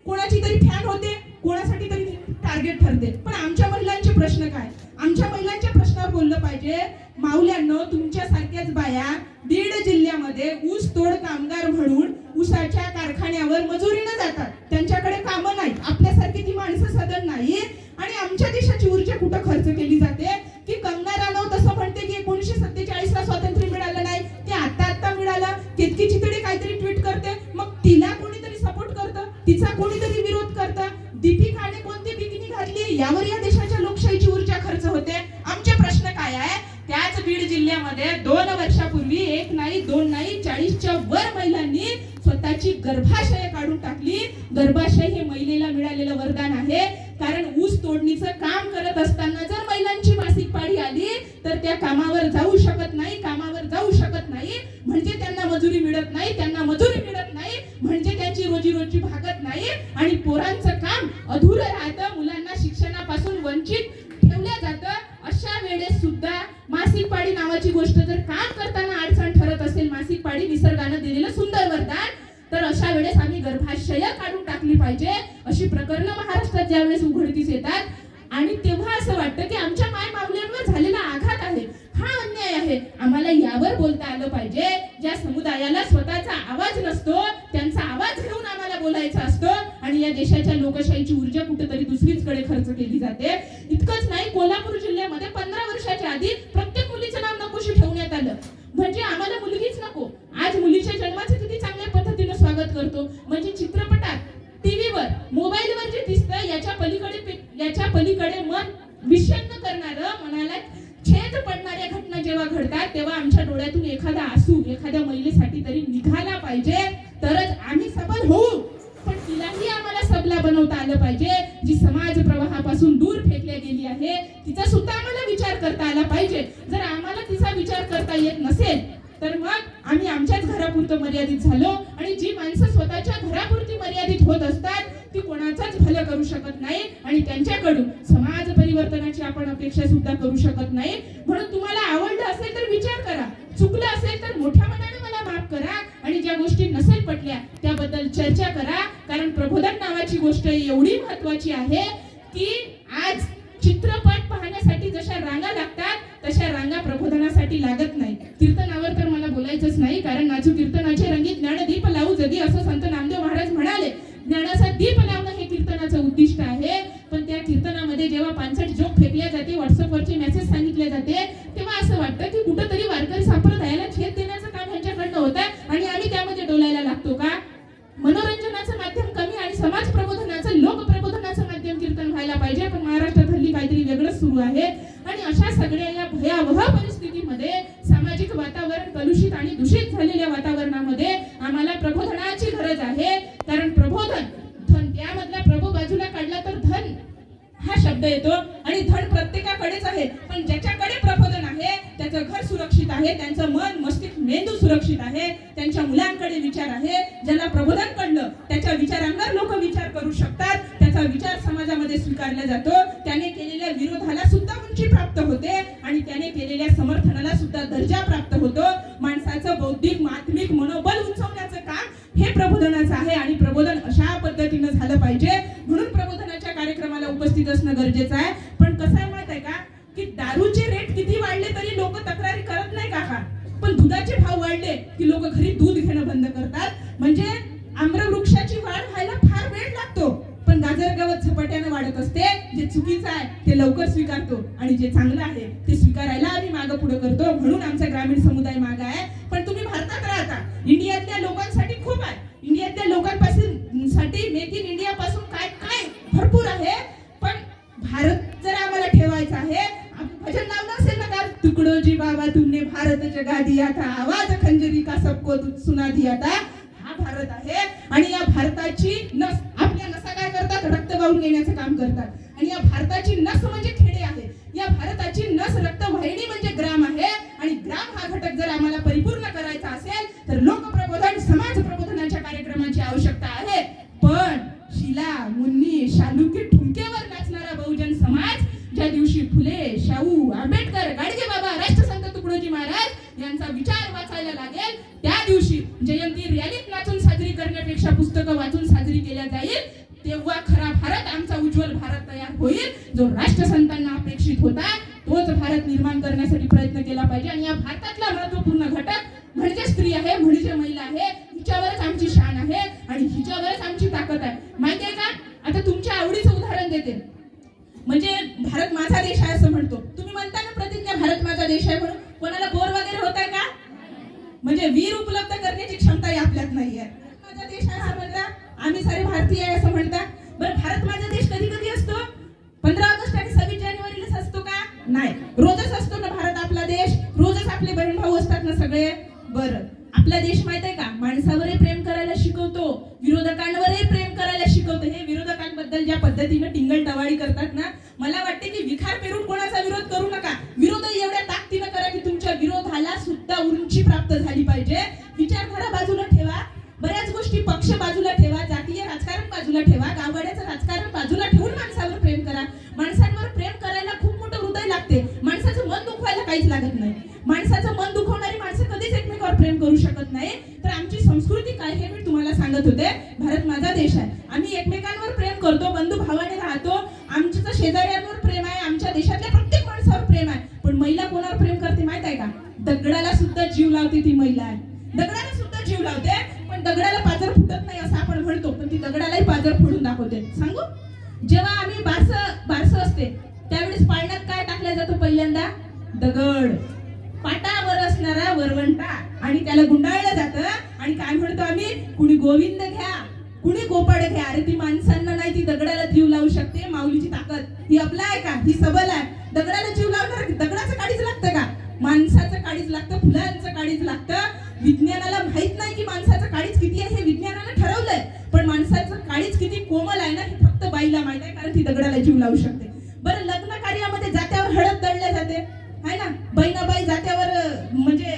कोणाची तरी फॅन होते, कोणासाठी तरी टार्गेट ठरते. पण आमच्या महिलांचे प्रश्न काय? आमच्या महिलांच्या प्रश्नावर बोललं पाहिजे. माऊल्यांनो, तुमच्यासारख्याच बाया बीड जिल्ह्यामध्ये ऊस तोड कामगार म्हणून ऊसाच्या कारखान्यावर मजुरीनं जातात. त्यांच्याकडे कामं नाही. आपल्यासारखी ती माणसं सदन नाही. आणि आमच्या देशाची ऊर्जा कुठं खर्च केली जाते की कंगना राणौत तसं म्हणते की 1947 ला स्वातंत्र्य मिळालं नाही, ते आता मिळालं. केतकी चितडे काहीतरी ट्विट करते, मग तिला कोणीतरी सपोर्ट करतं, तिचा कोणीतरी विरोध करतं. दीपिकाने कोणती बिकिनी घातली यावर या देशाच्या लोकशाहीची ऊर्जा खर्च होते. आमचे प्रश्न काय आहे? त्याच बीड जिल्ह्यामध्ये 2 वर्षापूर्वी 1 नाही 2 नाही 40च्या वर महिलांनी स्वतःची गर्भाशय काढून टाकली. गर्भाशय हे महिलेला मिळालेलं वरदान आहे. कारण ऊस तोडणीचं काम करत असताना जर महिलांची मासिक पाळी आली तर त्या कामावर जाऊ शकत नाही. कामावर जाऊ शकत नाही म्हणजे त्यांना मजुरी मिळत नाही. त्यांना मजुरी मिळत नाही म्हणजे त्यांची रोजी भागत नाही आणि पोरांचं काम अधुरं राहतं. मुलांना शिक्षणापासून वंचित ठेवलं जातं. अशा वेळेस सुद्धा मासिक पाळी नावाची गोष्ट जर काम करताना अडचण ठरत असेल, मासिक पाळी निसर्गानं दिलेलं सुंदर वरदान, तर अशा वेळेस आम्ही गर्भाशय काढून टाकली पाहिजे. अशी प्रकरणं महाराष्ट्रात ज्यावेळेस उघडकीस येतात आणि तेव्हा असं वाटतं की आमच्या माय माऊल्यांवर झालेला आघात आहे, हा अन्याय आहे. आम्हाला यावर बोलता आलं पाहिजे. ज्या समुदायाला स्वतःचा आवाज नसतो त्यांचा आवाज घेऊन आम्हाला बोलायचा असतो आणि या देशाच्या लोकशाहीची ऊर्जा कुठेतरी दुसरीचकडे खर्च केली जाते. इतकंच नाही, कोल्हापूर जिल्ह्यामध्ये 15 वर्षाच्या आधी प्रत्येक मुलीचं नाव नकोशी ठेवण्यात आलं. म्हणजे आम्हाला मुलगीच नको. आज मुलीच्या जन्माचं किती चांगल्या पद्धतीने स्वागत करतो. म्हणजे चित्रपटात, टीव्हीवर, मोबाईलवर जे दिसतं याच्या पलीकडे मन विषण्ण करणारं, मनाला छेद पडणाऱ्या घटना जेव्हा घडतात तेव्हा आमच्या डोळ्यातून एखादा आसू एखाद्या महिलेसाठी तरी निघाला पाहिजे, तरच आम्ही सबल होऊ. पण तिलाही आम्हाला सबला बनवता आलं पाहिजे. जी समाज प्रवाहापासून दूर फेकल्या गेली आहे तिचा सुद्धा आम्हाला विचार करता आला पाहिजे. जर आम्हाला तिचा विचार करता येत नसेल तर मग आम्ही आमच्याच घरापुरतं मर्यादित झालो. आणि जी माणसं स्वतःच्या घरापुरती मर्यादित होत असतात ती कोणाचाच भलं करू शकत नाही आणि त्यांच्याकडून समाज परिवर्तनाची आपण अपेक्षा सुद्धा करू शकत नाही. म्हणून तुम्हाला आवडलं असेल तर विचार करा, चुकलं असेल तर मोठ्या मनाने मला माफ करा आणि ज्या गोष्टी नसेल पटल्या त्याबद्दल चर्चा करा. कारण प्रबोधन नावाची गोष्ट एवढी महत्वाची आहे की आज चित्रपट पाहण्यासाठी जशा रांगा लागतात तशा रांगा प्रबोधनासाठी लागत नाही. कीर्तनावर तर मला बोलायचंच नाही, कारण नाचू कीर्तनाचे रंगीत ज्ञानदीप लावू जगी असं संत नामदेव महाराज म्हणाले. ज्ञानाचा दीप लावणं हे कीर्तनाचं उद्दिष्ट आहे. पण त्या कीर्तनामध्ये जेव्हा 65 जोक फेकल्या जाते, व्हॉट्सअपवरचे मेसेज सांगितले जाते, तेव्हा असं वाटतं की कुठंतरी वारकरी संप्रदायाला छेद देण्याचं काम ह्यांच्याकडनं होतं आणि आम्ही त्यामध्ये डोलायला लागतो का? मनोरंजनाचं माध्यम कमी आणि समाज प्रबोधनाचं, लोक प्रबोधनाचं माध्यम कीर्तन व्हायला पाहिजे. पण महाराष्ट्रात हल्ली काहीतरी वेगळंच सुरू आहे. आणि अशा सगळ्या या भयावह परिस्थितीमध्ये, सामाजिक वातावरण कलुषित आणि दूषित झालेल्या वातावरणामध्ये आम्हाला प्रबोधनाची गरज आहे. कारण प्रबोधन, धन, त्यामधला प्रभू बाजूला काढला तर धन येतो आणि धन प्रत्येकाकडेच आहे, पण ज्याच्याकडे प्रबोधन आहे त्याचं घर सुरक्षित आहे, त्यांचं मन मस्तिष्क मेंदू सुरक्षित आहे, त्यांच्या मुलांकडे विचार आहे. ज्याला प्रबोधन कळलं त्याच्या विचारांवर लोक विचार करू शकतात, त्याचा विचार समाजामध्ये स्वीकारला जातो, त्याने केलेल्या विरोधाला सुद्धा उंची प्राप्त होते आणि त्याने केलेल्या समर्थनाला सुद्धा दर्जा प्राप्त होतो. माणसाचं बौद्धिक आत्मिक मनोबल उंचावण्याचं काम हे प्रबोधनाचं आहे आणि प्रबोधन अशा पद्धतीनं झालं पाहिजे. म्हणून प्रबोधनाच्या कार्यक्रमाला उपस्थित असणं गरजेचं आहे. पण कसं आहे माहित आहे का की दारूचे रेट किती वाढले तरी लोक तक्रारी करत नाही काका, पण दुधाचे भाव वाढले की लोक घरी दूध घेणं बंद करतात. म्हणजे आम्रवृक्षाची वाढ व्हायला फार वेळ लागतो, पण गाजर गवत झपाट्याने वाढत असते. जे चुकीचं आहे ते लवकर स्वीकारतो आणि जे चांगलं आहे ते स्वीकारायला आम्ही मागं पुढे करतो. म्हणून आमचा ग्रामीण समुदाय मागे आहे. पण तुम्ही भारतात राहता, इंडियातल्या लोकांसाठी खूप आहे, इंडियातल्या लोकांपासून साठी मेक इन इंडिया पासून काय काय भरपूर आहे. पण भारत जर आम्हाला ठेवायचा आहे, भजन लावलं असेल ना का, तुकडो जी बाबा तुमने भारत जगा दिया था, आवाज खंजरी का सबको सुना दिया था. हा भारत आहे आणि या भारताची नस, आपल्या नसा काय करतात, रक्त वाहून घेण्याचं काम करतात आणि या भारताची नस म्हणजे खेडे आहे. या भारताची नस रक्तवाहिनी म्हणजे ग्राम आहे आणि ग्राम हा घटक जर आम्हाला परिपूर्ण करायचा असेल तर लोकप्रबोधन समाज प्रबोधनाच्या कार्यक्रमाची आवश्यकता आहे. पण शिला मुन्नी शालुकी ठुमकेवर नाचणारा बहुजन समाज ज्या दिवशी फुले शाहू आंबेडकर गाडगे बाबा राष्ट्रसंत तुकडोजी महाराज यांचा विचार वाचायला लागेल, त्या दिवशी जयंती रॅलीत नाचून साजरी करण्यापेक्षा पुस्तकं वाचून साजरी केल्या जाईल, तेव्हा खरा भारत आमचा उज्ज्वल भारत तयार होईल. जो राष्ट्रसंतांना अपेक्षित होता तोच भारत निर्माण करण्यासाठी प्रयत्न केला पाहिजे. आणि या भारतातला महत्त्वपूर्ण घटक म्हणजे स्त्री आहे, म्हणजे महिला आहे. हिच्यावरच आमची शान आहे आणि हिच्यावरच आमची ताकद आहे. माहिती आहे का, आता तुमच्या आवडीचं उदाहरण देते. म्हणजे भारत माझा देश आहे असं म्हणतो तुम्ही, म्हणता ना प्रतिज्ञा भारत माझा देश आहे म्हणून, कोणाला बोर वगैरे होत आहे का? म्हणजे वीर उपलब्ध करण्याची क्षमता आपल्यात नाहीये. माझा देश आहे असं म्हणता, आम्ही सारे भारतीय आहे असं म्हणता. बरं, भारत माझा देश कधी कधी असतो? 15 ऑगस्ट आणि 26 जानेवारीलाच असतो का? नाही, रोजच असतो ना भारत आपला देश. रोजच आपले बहीण भाऊ असतात ना सगळे. बरं, आपला देश माहित आहे का माणसावरही प्रेम करायला शिकवतो, विरोधकांवरही प्रेम करायला शिकवतो. हे विरोधकांबद्दल ज्या पद्धतीने टिंगल टवाळी करतात ना, मला वाटते की विखार पेरून कोणाचा विरोध करू नका. विरोध एवढ्या ताकदीनं करा की तुमच्या विरोधाला सुद्धा उंची प्राप्त झाली पाहिजे. विचारधारा बाजूला ठेवा, बऱ्याच गोष्टी पक्ष बाजूला ठेवा, जातीय राजकारण बाजूला ठेवा, गाववाड्याचं राजकारण बाजूला ठेवून माणसावर प्रेम करा. माणसांवर प्रेम करायला खूप मोठं हृदय लागते. माणसाचं मन दुखवायला काहीच लागत नाही. माणसाचं मन दुखवणारी माणसं कधीच एकमेकावर प्रेम करू शकत नाही. तर आमची संस्कृती काय हे मी तुम्हाला सांगत होते. भारत माझा देश आहे, आम्ही एकमेकांवर प्रेम करतो, बंधू भावाने राहतो. आमच्या शेजाऱ्यांवर प्रेम आहे, आमच्या देशातल्या प्रत्येक माणसावर प्रेम आहे. पण महिला कोणावर प्रेम करते माहित आहे का? दगडाला सुद्धा जीव लावते ती महिला आहे. दगडाला सुद्धा जीव लावते, पण दगडाला पाजर फुटत नाही असं आपण म्हणतो, पण ती दगडालाही पाजर फोडून दाखवते. सांगू, जेव्हा आम्ही बारसं असते त्यावेळेस पाळण्यात काय टाकलं जातं? पहिल्यांदा दगड, पाटावर असणारा वरवंटा, आणि त्याला गुंडाळलं जातं आणि काय म्हणतो आम्ही? कुणी गोविंद घ्या, कुणी गोपाळ घ्या. अरे ती माणसांना नाही, ती दगडाला जीव लावू शकते. माऊलीची ताकद ही आपला आहे का? ही सबल आहे. दगडाला जीव लावणार, दगडाचं काळीज लागतं का? माणसाचं काळीज लागतं, फुलांचं काळीज लागतं. विज्ञानाला माहित नाही की माणसाचं काळीज किती आहे, हे विज्ञानानं ठरवलंय. पण माणसाचं काळीज किती कोमल आहे ना, हे फक्त बाईला माहित आहे, कारण ती दगडाला जीव लावू शकते. बरं, लग्न कार्यामध्ये जात्यावर हळद दळल्या जाते आहे ना, बहिणाबाई जात्यावर म्हणजे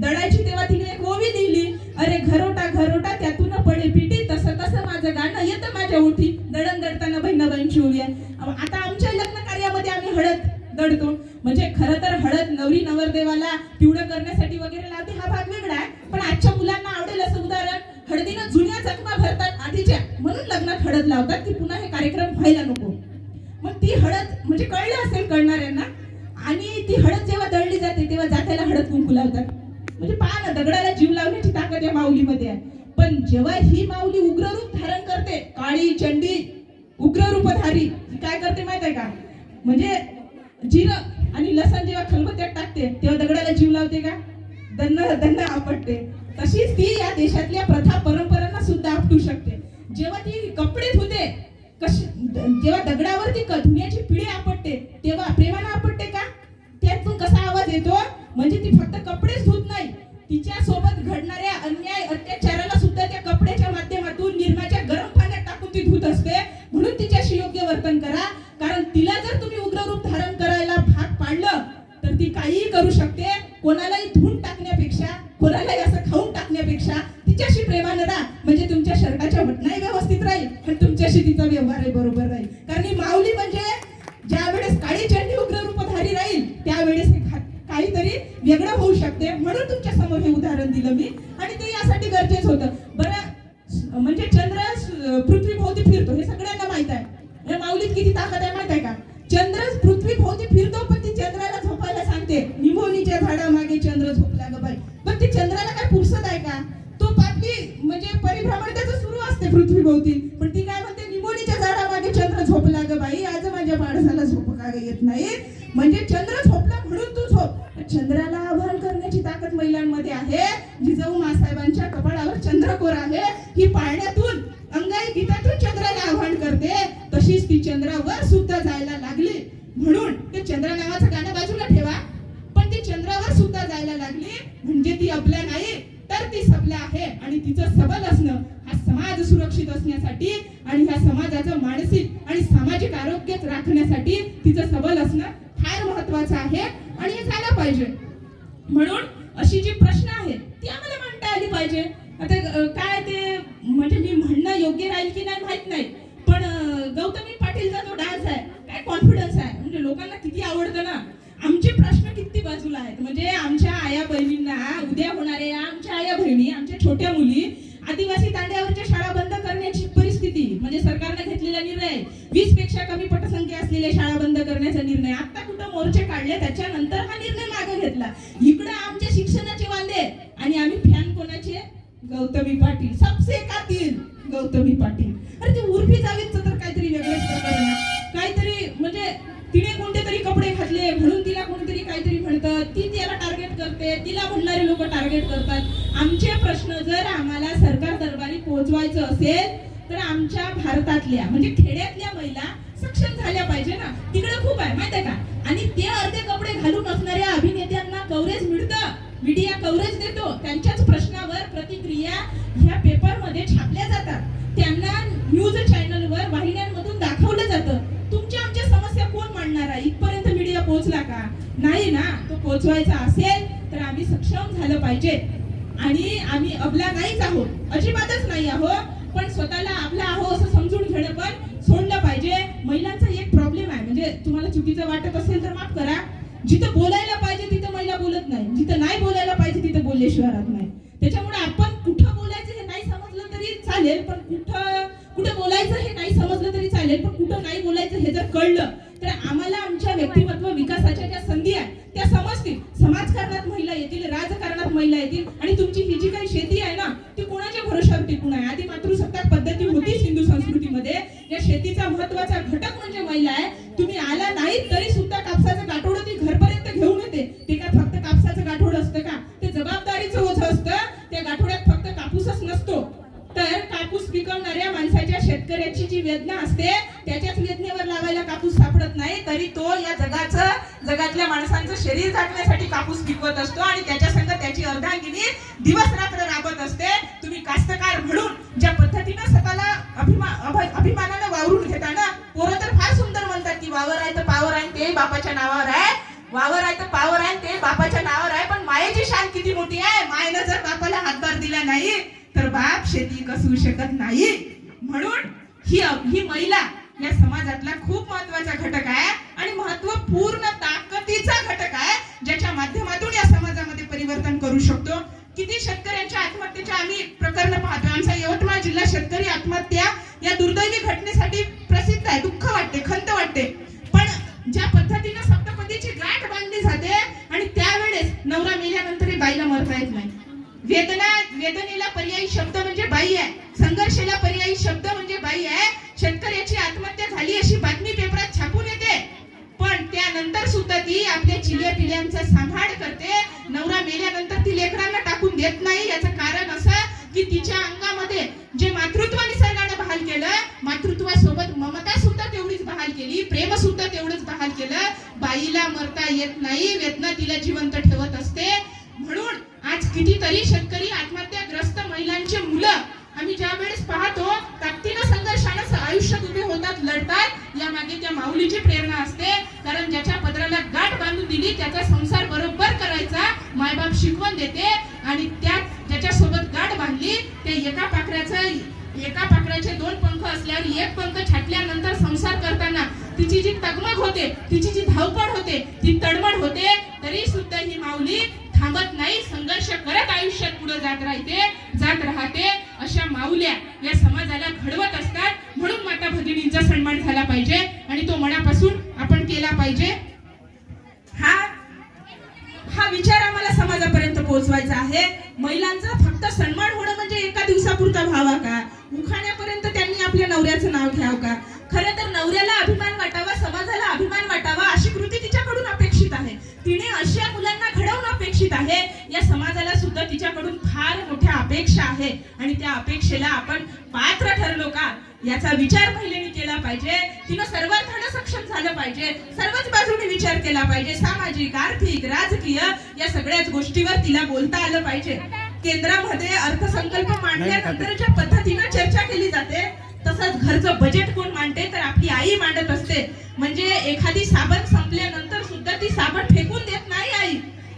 दळायची तेव्हा तिने एक ओवी लिहिली, अरे घरोटा घरोटा त्यातून पडे पिटी, तसं तसं माझं गाणं येतं माझ्या ओठी. दळण दळताना बहिणाबाईंची ओवी आहे. आता आमच्या लग्न कार्यामध्ये आम्ही हळद दळतो. म्हणजे खरं तर हळद नवरी नवरदेवाला पिवळं करण्यासाठी वगैरे लावते, हा भाग वेगळा आहे. पण आजच्या मुलांना आवडेल असं उदाहरण, हळदीनं जुन्या जखमा भरतात आधीच्या, म्हणून लग्नात हळद लावतात की पुन्हा हे कार्यक्रम व्हायला नको. मग ती हळद म्हणजे कळलं असेल कळणाऱ्यांना. आणि ती हळद जेव्हा दळली जाते तेव्हा जात्याला हळद कुंकू लावतात. म्हणजे पहा ना, दगडाला जीव लावण्याची ताकद या माऊलीमध्ये आहे. पण जेव्हा ही माऊली उग्र रूप धारण करते, काळी चंडी उग्र रूपधारी, काय करते माहित आहे का? म्हणजे जिरं आणि लसण जेव्हा खलबत्त्यात टाकते तेव्हा दगडाला जीव लावते का? दन्न दन्न आपटते. तशीच ती या देशातल्या प्रथा परंपरांना सुद्धा आपटू शकते. जेव्हा ती कपडे धुते, जेव्हा दगडावरती धुण्याची पिढी आपटते तेव्हा प्रेमानं आपटते का? त्यातून कसा आवाज येतो? म्हणजे ती फक्त कपडेच धुत नाही, तिच्या सोबत घडणाऱ्या अन्याय अत्याचाराला सुद्धा त्या कपड्याच्या माध्यमातून निर्माच्या गरम पाण्यात टाकून ती धुत असते. म्हणून तिच्याशी योग्य वर्तन करा, कारण तिला जर करायला भाग पाडलं तर ती काहीही करू शकते. कोणालाही धुवून टाकण्यापेक्षा, कोणालाही असं खाऊन टाकण्यापेक्षा तिच्याशी प्रेमानं राहा, म्हणजे तुमच्या शर्टाच्या बटनाही व्यवस्थित राहील आणि तुमच्याशी तिचा व्यवहारही बरोबर राहील. कारण ही माऊली म्हणजे ज्या वेळेस काळी चंडी उग्र रूपधारी राहील त्यावेळेस काहीतरी वेगळं होऊ शकते. म्हणून तुमच्या समोर हे उदाहरण दिलं मी, आणि ते यासाठी गरजेचं होतं. बरं, म्हणजे चंद्र पृथ्वीभोवती फिरतो हे सगळ्यांना माहित आहे. या माऊलीत किती ताकद आहे माहित आहे का? चंद्र पृथ्वीभोवती फिरतो पण ती चंद्राला झोपायला सांगते. निंबोनीच्या झाडामागे चंद्र झोपला ग बाई. पण ती चंद्राला काय पुरसत आहे का? तो पापी म्हणजे परिभ्रमण त्याचं सुरू असते पृथ्वीभोवती, पण ती काय म्हणते, निंबोनीच्या झाडामागे चंद्र झोपला ग बाई, आज माझ्या माणसाला झोप का येत नाही. म्हणजे चंद्र झोपला म्हणून तू झोप. चंद्राला आव्हान करण्याची ताकद महिलांमध्ये आहे. जिजाऊ मासाहेबांच्या कपाळावर चंद्रकोर आहे. ही पाळण्यातून अंगाई गीतातून चंद्राला आव्हान करते. तशीच ती चंद्रावर सुद्धा जायला लागली. म्हणून ते चंद्र नावाचं गाणं बाजूला ठेवा, पण ती चंद्रावर सुद्धा जायला लागली म्हणजे ती आपल्या नाही तर ती सबला आहे. आणि तिचं सबल असणं हा समाज सुरक्षित असण्यासाठी आणि ह्या समाजाचं मानसिक आणि सामाजिक आरोग्य राखण्यासाठी तिचं सबल असणं फार महत्वाचं आहे आणि हे झालं पाहिजे. म्हणून अशी जी प्रश्न आहेत ती आम्हाला मांडता आली पाहिजे. आता काय ते म्हणजे मी म्हणणं योग्य राहील की नाही माहित नाही, पण गौतमी पाटीलचा जो डान्स आहे काय कॉन्फिडन्स आहे, म्हणजे लोकांना किती आवडतं ना. आमचे प्रश्न किती बाजूला आहेत, म्हणजे आमच्या आया बहिणींना उद्या होणाऱ्या आमच्या आया बहिणी, आमच्या छोट्या मुली आदिवासी तांड्यावरच्या शाळा बंद करण्याची परिस्थिती, म्हणजे सरकारने घेतलेला निर्णय 20 पेक्षा कमी पटसंख्या असलेल्या शाळा बंद करण्याचा निर्णय. आता कुठं मोर्चे काढले त्याच्यानंतर हा निर्णय मागे घेतला. इकडे आमच्या शिक्षणाचे वांदे आणि आम्ही फॅन कोणाचे? गौतमी पाटील. सबसे कातील गौतमी पाटील. अरे ते उर्फी जावेदचं तर काहीतरी वेगळंच प्रकरण आहे. काहीतरी म्हणजे तिने कोणते तरी कपडे घातले म्हणून तिला कोणीतरी काहीतरी म्हणतं, ती त्याला टार्गेट करते, तिला म्हणणारे लोक टार्गेट करतात. आमचे प्रश्न जर आम्हाला सरकार दरबारी पोहोचवायचं असेल तर आमच्या भारतातल्या म्हणजे खेड्यातल्या महिला सक्षम झाल्या पाहिजे ना. तिकडे खूप आहे माहिती आहे का. आणि ते अर्धे कपडे घालून असणाऱ्या अभिनेत्यांना कव्हरेज मिळतं, मीडिया कव्हरेज देतो. त्यांच्याच प्रश्नावर प्रतिक्रिया ह्या पेपरमध्ये छापल्या जातात, त्यांना न्यूज चॅनलवर वाहिन्यांमधून दाखवलं जातं. तुमच्या आमच्या समस्या कोण मांडणार आहे? इथपर्यंत मीडिया पोहोचला का? नाही ना. तो पोहोचवायचा असेल तर आम्ही सक्षम झालं पाहिजे. आणि आम्ही अबला नाहीच आहोत, अजिबातच नाही आहोत, पण स्वतःला आपला आहो असं समजून घेणं पण सोडलं पाहिजे. महिलांचा एक प्रॉब्लेम आहे, म्हणजे तुम्हाला चुकीचं वाटत असेल तर माफ करा, जिथं बोलायला पाहिजे तिथं महिला बोलत नाही, जिथं नाही बोलायला पाहिजे तिथं बोलल्याशिवाय राहत नाही. त्याच्यामुळे आपण कुठं बोलायचं हे नाही समजलं तरी चालेल, पण कुठं बोलायचं हे नाही समजलं तरी चालेल, पण कुठं नाही बोलायचं हे जर कळलं तर आम्हाला आमच्या व्यक्तिमत्व विकासाच्या ज्या संधी आहेत त्या समजतील. समाजकारणात महिला येतील, राजकारणात महिला येतील. आणि तुमची ही जी काही शेती आहे ना ती कोणाच्या भरोशावर टिकून आहे? आधी मातृसत्ताक पद्धती होती हिंदू संस्कृतीमध्ये. या शेतीचा महत्वाचा घटक म्हणजे महिला आहे. तुम्ही आला नाही तरी सुद्धा कापसाचं गाठोडं ती घरपर्यंत घेऊन येते. ते काय फक्त कापसाचं गाठोडं असतं का? ते जबाबदारीचं ओझं असतं. त्या गाठोड्यात फक्त कापूसच नसतो, तर कापूस पिकवणाऱ्या माणसाच्या शेतकऱ्याची जी वेदना असते त्याच्याच वेदनेवर लावायला कापूस सापडत नाही, तरी तो या जगातल्या माणसांचं शरीर झाकण्यासाठी कापूस पिकवत असतो आणि त्याच्या संग त्याची अर्धांगिनी दिवस रात्र राबत असते. तुम्ही कास्तकार म्हणून ज्या पद्धतीनं स्वतःला अभिमानानं वावरून घेता ना, पोरं तर फार सुंदर म्हणतात की वावर आहे तर पावर आहे ते बापाच्या नावावर आहे, वावर आहे तर पावर आहे ते बापाच्या नावावर आहे. पण मायेची शान किती मोठी आहे. मायेनं जर बापाला हातभार दिला नाही तर बाप शेती कसू शकत नाही. म्हणून ही महिला या समाजातला खूप महत्वाचा घटक आहे आणि महत्वपूर्ण ताकदीचा घटक आहे, ज्याच्या माध्यमातून या समाजामध्ये परिवर्तन करू शकतो. किती शेतकऱ्यांच्या आत्महत्येच्या आम्ही प्रकरण पाहतो. आमचा यवतमाळ जिल्हा शेतकरी आत्महत्या या दुर्दैवी घटनेसाठी प्रसिद्ध आहे. दुःख वाटते, खंत वाटते. पण ज्या पद्धतीने सप्तपदीची गाठ बांधली जाते आणि त्यावेळेस नवरा मेल्यानंतरही बाईला मरता येत नाही. वेदनेला पर्यायी शब्द म्हणजे बाई आहे, संघर्षाला पर्यायी शब्द म्हणजे बाई आहे. शेतकऱ्याची आत्महत्या झाली अशी बातमी पेपरात छापून येते, पण त्यानंतर सुद्धा ती आपल्या चिल्या पिल्यांचा सांभाळ करते. नवरा मेल्यानंतर ती लेकरांना टाकून देत नाही. याचं कारण असं की तिच्या अंगामध्ये जे मातृत्व निसर्गाने बहाल केलं, मातृत्वासोबत ममता सुद्धा तेवढीच बहाल केली, प्रेम सुद्धा तेवढंच बहाल केलं. बाईला मरता येत नाही, वेदना तिला जिवंत ठेवत असते. म्हणून आज कितीतरी शेतकरी आत्महत्याग्रस्त महिलांचे मुलं आम्ही ज्या वेळेस पाहतो ताकदीनं संघर्षानं आयुष्यात उभे होतात, लढतात, या मागे त्या माऊलीची प्रेरणा असते. कारण ज्याच्या पदराला गाठ बांधून दिली त्याचा संसार बरोबर करायचा मायबाप शिकवण देते. आणि त्यात ज्याच्यासोबत गाठ बांधली ते एका पाखराचे दोन पंख असल्यावर एक पंख छाटल्यानंतर संसार करताना तिची जी तगमग होते, तिची जी धावपळ होते, ती तडमड होते, तरी सुद्धा ही माऊली थांबत नाही, संघर्ष करत आयुष्यात पुढे जात राहते. अशा माऊल्या या समाजाला घडवत असतात. म्हणून माता भगिनींचा सन्मान झाला पाहिजे आणि तो मनापासून आपण केला पाहिजे. हा विचार आम्हाला समाजापर्यंत पोहोचवायचा आहे. महिलांचा फक्त सन्मान होणं म्हणजे एका दिवसापुरता व्हावा का? उखाण्यापर्यंत त्यांनी आपल्या नवऱ्याचं नाव घ्यावं का? खरं तर नवऱ्याला अभिमान वाटावा, समाजाला अभिमान वाटावा अशी कृती तिच्याकडून अपेक्षित आहे. तिने अशा मुलांना घडवणं अपेक्षित आहे. या समाजाला सुद्धा तिच्याकडून फार मोठ्या अपेक्षा आहे आणि त्या अपेक्षेला आपण पात्र ठरलो का याचा विचार महिलेने केला पाहिजे. तिनं सर्वार्थानं सक्षम झालं पाहिजे, सर्वच बाजूने विचार केला पाहिजे. सामाजिक, आर्थिक, राजकीय या सगळ्याच गोष्टीवर तिला बोलता आलं पाहिजे. केंद्रामध्ये अर्थसंकल्प मांडल्यानंतर ज्या पद्धतीनं चर्चा केली जाते तसंच घरचं बजेट कोण मांडते तर आपली आई मांडत असते. म्हणजे एखादी साबण संपल्यानंतर सुद्धा ती साबण फेकून देत नाही आई,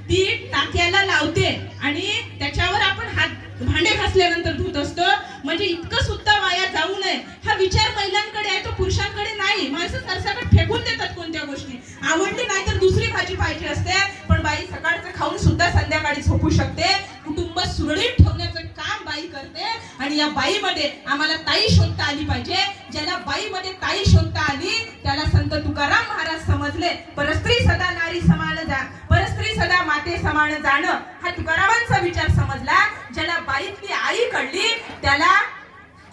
ती टाक्याला लावते आणि त्याच्यावर आपण हात भांडे घासल्यानंतर धुत असतो. म्हणजे इतकं सुद्धा वाया जाऊ नये हा विचार महिलांकडे आहे, तो पुरुषांकडे नाही. माणसं सरसकट फेकून देतात कोणत्या गोष्टी. आवडली नाही तर दुसरी भाजी पाहिजे असते, पण बाई सकाळचं खाऊन सुद्धा संध्याकाळी झोपू शकते. कुटुंब सुरळीत ठेवण्याचं काम बाई करते आणि या बाईमध्ये आम्हाला ताई शोधता आली पाहिजे. ज्याला बाईमध्ये ताई शोधता आली त्याला संत तुकाराम महाराज समजले. परस्त्री सदा नारी समान परस्त्री सदा माते समान जाणं हा तुकारामांचा विचार समजला. ज्याला बाईतली आई कळली त्याला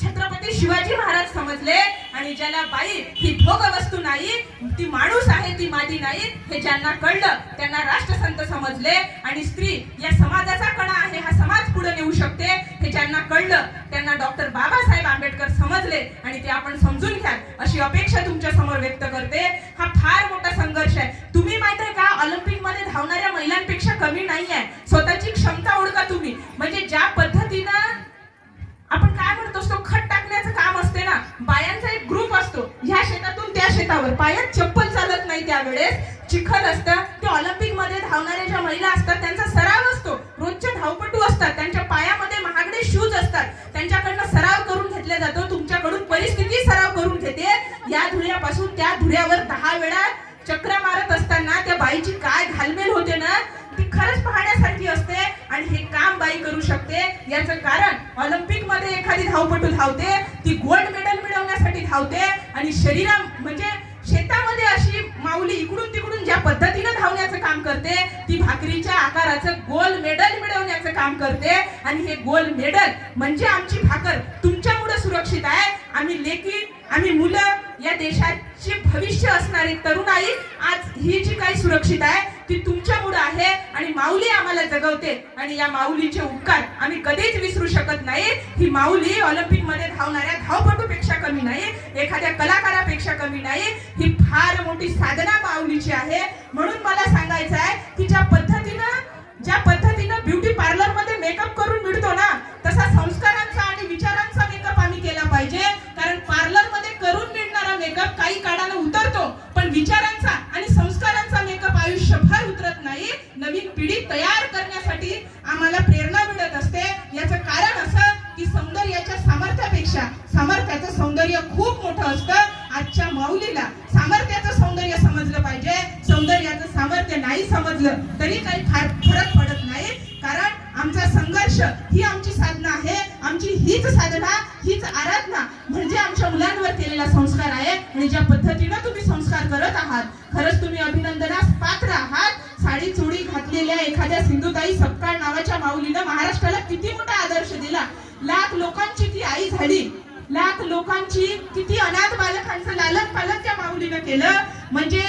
छत्रपती शिवाजी महाराज समजले. आणि ज्याला बाई ही भोग वस्तू नाही, ती माणूस आहे, ती मादी नाही, हे ज्यांना कळलं त्यांना राष्ट्रसंत समजले. आणि स्त्री या समाजाचा कणा आहे, हा समाज पुढे नेऊ शकते, हे ज्यांना कळलं त्यांना डॉक्टर बाबासाहेब आंबेडकर समजले. आणि ते आपण समजून घ्या अशी अपेक्षा तुमच्या समोर व्यक्त करते. हा फार मोठा संघर्ष आहे. तुम्ही माहिती आहे का, ऑलिम्पिक मध्ये धावणाऱ्या महिलांपेक्षा कमी नाही आहे. स्वतःची क्षमता ओळखा तुम्ही. म्हणजे ज्या पद्धतीनं आपण काय म्हणतो असतो, खत टाकण्याचं काम असते ना, बायांचा एक ग्रुप असतो, ह्या शेतातून त्या शेतावर, पायात चप्पल चालत नाही, त्यावेळेस चिखल असतं. ते ऑलिम्पिक मध्ये धावणाऱ्या ज्या महिला असतात त्यांचा सराव असतो, रोजच्या धावपटू असतात, त्यांच्या पायामध्ये महागडे शूज असतात, त्यांच्याकडनं सराव करून घेतला जातो. तुमच्याकडून परिस्थिती सराव करून घेते. या धुऱ्यापासून त्या धुऱ्यावर 10 वेळा चक्र मारत असताना त्या बाईची काय घालमेल होते ना, ती खरंच पाहण्यासारखी असते. आणि हे काम बाई करू शकते. याचं कारण ऑलिम्पिक मध्ये एखादी धावपटू धावते, ती गोल्ड मेडल मिळवण्यासाठी धावते. आणि शरीरा म्हणजे शेतामध्ये अशी माऊली इकडून तिकडून ज्या पद्धतीनं धावण्याचं काम करते, ती भाकरीच्या आकाराचं गोल्ड मेडल मिळवण्याचं काम करते. आणि हे गोल्ड मेडल म्हणजे आमची भाकर तुमच्यामुळे सुरक्षित आहे. आम्ही लेकी, आम्ही मुलं, या देशाचे भविष्य असणारी तरुणाई आज ही जी काही सुरक्षित आहे ती तुमच्यामुळे आहे. आणि माऊली आम्हाला जगवते आणि या माऊलीचे उपकार आम्ही कधीच विसरू शकत नाही. ही माऊली ऑलिम्पिक मध्ये धावणाऱ्या धावपटूपेक्षा कमी नाही, एखाद्या कलाकारापेक्षा कमी नाही. ही फार मोठी साधना माऊलीची आहे. म्हणून मला सांगायचं आहे की ज्या पद्धतीनं ब्युटी पार्लर मध्ये मेकअप करून मिळतो ना, तसा संस्कारांचा आणि विचारांचा मेकअप आम्ही केला पाहिजे. कारण पार्लर मध्ये करून मिळणारा मेकअप काही काळानं उतरतो, पण विचारांचा आणि संस्कारांचा मेकअप आयुष्यभर उतरत नाही. नवीन पिढी तयार करण्यासाठी आम्हाला प्रेरणा मिळत असते. याचं कारण असं की सौंदर्याच्या सामर्थ्याचं सौंदर्य खूप मोठं असतं. आजच्या माऊलीला सामर्थ्याचं सौंदर्य समजलं पाहिजे. सौंदर्याचं सामर्थ्य नाही समजलं तरी काही फार फरक पडत नाही. कारण आमचा संघर्ष ही आमची साधना आहे. आमची हीच साधना, हीच आराधना म्हणजे आमच्या मुलांवर केलेला संस्कार आहे. आणि ज्या पद्धतीनं तुम्ही संस्कार करत आहात, खरंच तुम्ही अभिनंदनास पात्र आहात. साडी चोळी घातलेल्या एखाद्या सिंधुताई सपकाळ नावाच्या माऊलीनं महाराष्ट्राला किती मोठा आदर्श दिला. लाख लोकांची ती आई झाली, लाख लोकांची किती अनाथ बालकांचं लालन पालन त्या माऊलीनं केलं. म्हणजे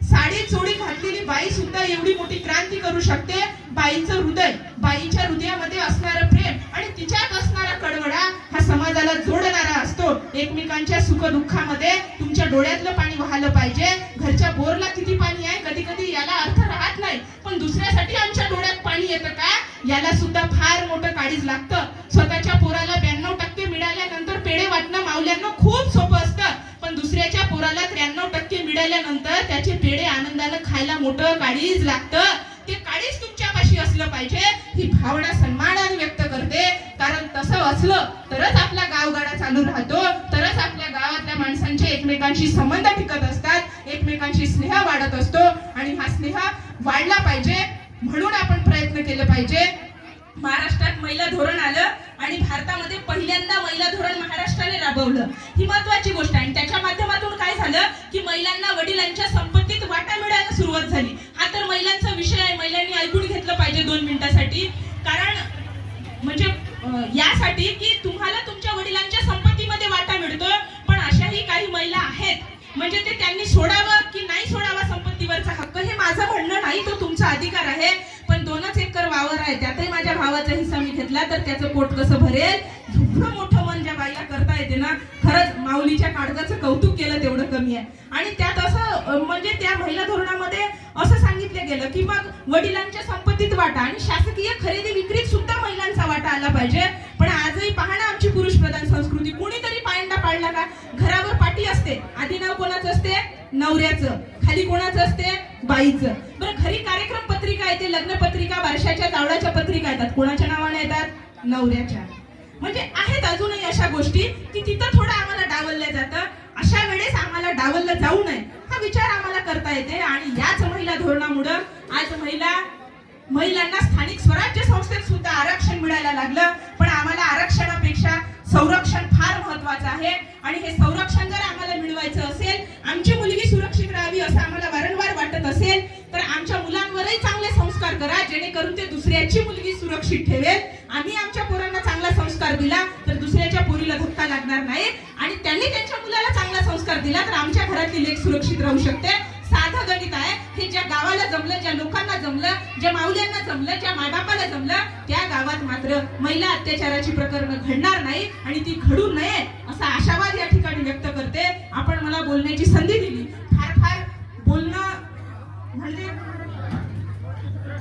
साडी चोळी घातलेली बाई सुद्धा एवढी मोठी क्रांती करू शकते. बाईचं हृदय, बाईच्या हृदयामध्ये असणारं प्रेम आणि तिच्यात असणारा कडवडा हा समाजाला जोडणारा असतो. एकमेकांच्या सुख दुःखामध्ये तुमच्या डोळ्यातलं पाणी वाहलं पाहिजे. घरच्या बोरला किती पाणी आहे कधी कधी याला अर्थ राहत नाही, पण दुसऱ्यासाठी आमच्या डोळ्यात पाणी येतं का याला सुद्धा फार मोठं काळीज लागतं. स्वतःच्या पोराला 92% मिळाल्यानंतर पेढे वाटणं माऊल्यांना खूप सोपं असतं. पोराला 93% मिळाल्यानंतर त्याचे पेढे आनंदानं खायला मोठं काळीज लागतं, ते काळीज तुमच्यापाशी असलं पाहिजे ही भावना सन्मानाने व्यक्त करते. कारण तसं असलं तरच आपला गावगाडा चालू राहतो, तरच आपल्या गावातल्या माणसांचे एकमेकांशी संबंध टिकत असतात, एकमेकांशी स्नेह वाढत असतो आणि हा स्नेह वाढला पाहिजे म्हणून आपण प्रयत्न केले पाहिजे. महाराष्ट्रात महिला धोरण आलं आणि भारतामध्ये पहिल्यांदा महिला धोरण महाराष्ट्राने राबवलं, ही महत्वाची गोष्ट आहे. आणि त्याच्या माध्यमातून काय झालं की महिलांना वडिलांच्या संपत्तीत वाटा मिळायला सुरुवात झाली. हा तर महिलांचा विषय आहे, महिलांनी ऐकून घेतलं पाहिजे 2 मिनिटासाठी. कारण म्हणजे यासाठी की तुम्हाला तुमच्या वडिलांच्या संपत्तीमध्ये वाटा मिळतो, पण अशाही काही महिला आहेत म्हणजे ते त्यांनी सोडावं की नाही सोडावा संपत्तीवरचा हक्क, हे माझं म्हणणं नाही, तो तुमचा अधिकार आहे. पण 2च एकर वावर आहे, त्यातही माझ्या भावाचा हिस्सा मी घेतला तर त्याचं पोट कसं भरेल, एवढं मोठं मन ज्या बाईला करता येते ना, खरंच माऊलीच्या काळजाचं कौतुक केलं तेवढं कमी आहे. आणि त्यात असं म्हणजे त्या महिला धोरणामध्ये असं सांगितलं गेलं की मग वडिलांच्या संपत्तीत वाटा आणि शासकीय खरेदी विक्रीत सुद्धा महिलांचा वाटा आला पाहिजे. पण आजही पहा ना आमची पुरुष प्रधान संस्कृती, कोणीतरी पायंडा पाडला का, घरावर पाटी असते, आधी नाव कोणाचं असते, नवऱ्याचं, खाली कोणाचं असते, बाईचं. बरं घरी कार्यक्रम पत्रिका येते, लग्न पत्रिका, वर्षाच्या तावडाच्या पत्रिका येतात, कोणाच्या नावाने येतात, नवऱ्याच्या. म्हणजे आहेत अजूनही अशा गोष्टी की तिथं थोडं आम्हाला डावललं जातं. अशा वेळेस आम्हाला डावललं जाऊ नये हा विचार आम्हाला करता येते. आणि याच महिला धोरणामुळे आज महिलांना स्थानिक स्वराज्य संस्थेत सुद्धा आरक्षण मिळायला लागलं. पण आम्हाला आरक्षणापेक्षा संरक्षण फार महत्वाचं आहे. आणि हे संरक्षण जर आम्हाला मिळवायचं असेल, आमची मुलगी सुरक्षित राहावी असं आम्हाला वारंवार वाटत असेल, तर आमच्या मुलांवरही चांगले संस्कार करा, जेणेकरून ते दुसऱ्याची मुलगी सुरक्षित ठेवेल. आम्ही आमच्या पोरांना चांगला संस्कार दिला तर दुसऱ्याच्या पोरीला धक्का लागणार नाही, आणि त्यांनी त्यांच्या मुलाला चांगला संस्कार दिला तर आमच्या घरातली लेक सुरक्षित राहू शकते. साधं गणित आहे हे. ज्या गावाला जमलं, ज्या लोकांना जमलं, ज्या माऊल्यांना जमलं, ज्या मायबापाला जमलं, त्या गावात मात्र महिला अत्याचाराची प्रकरणं घडणार नाही आणि ती घडू नये असा आशावाद या ठिकाणी व्यक्त करते. आपण मला बोलण्याची संधी दिली. फार बोलणं म्हणजे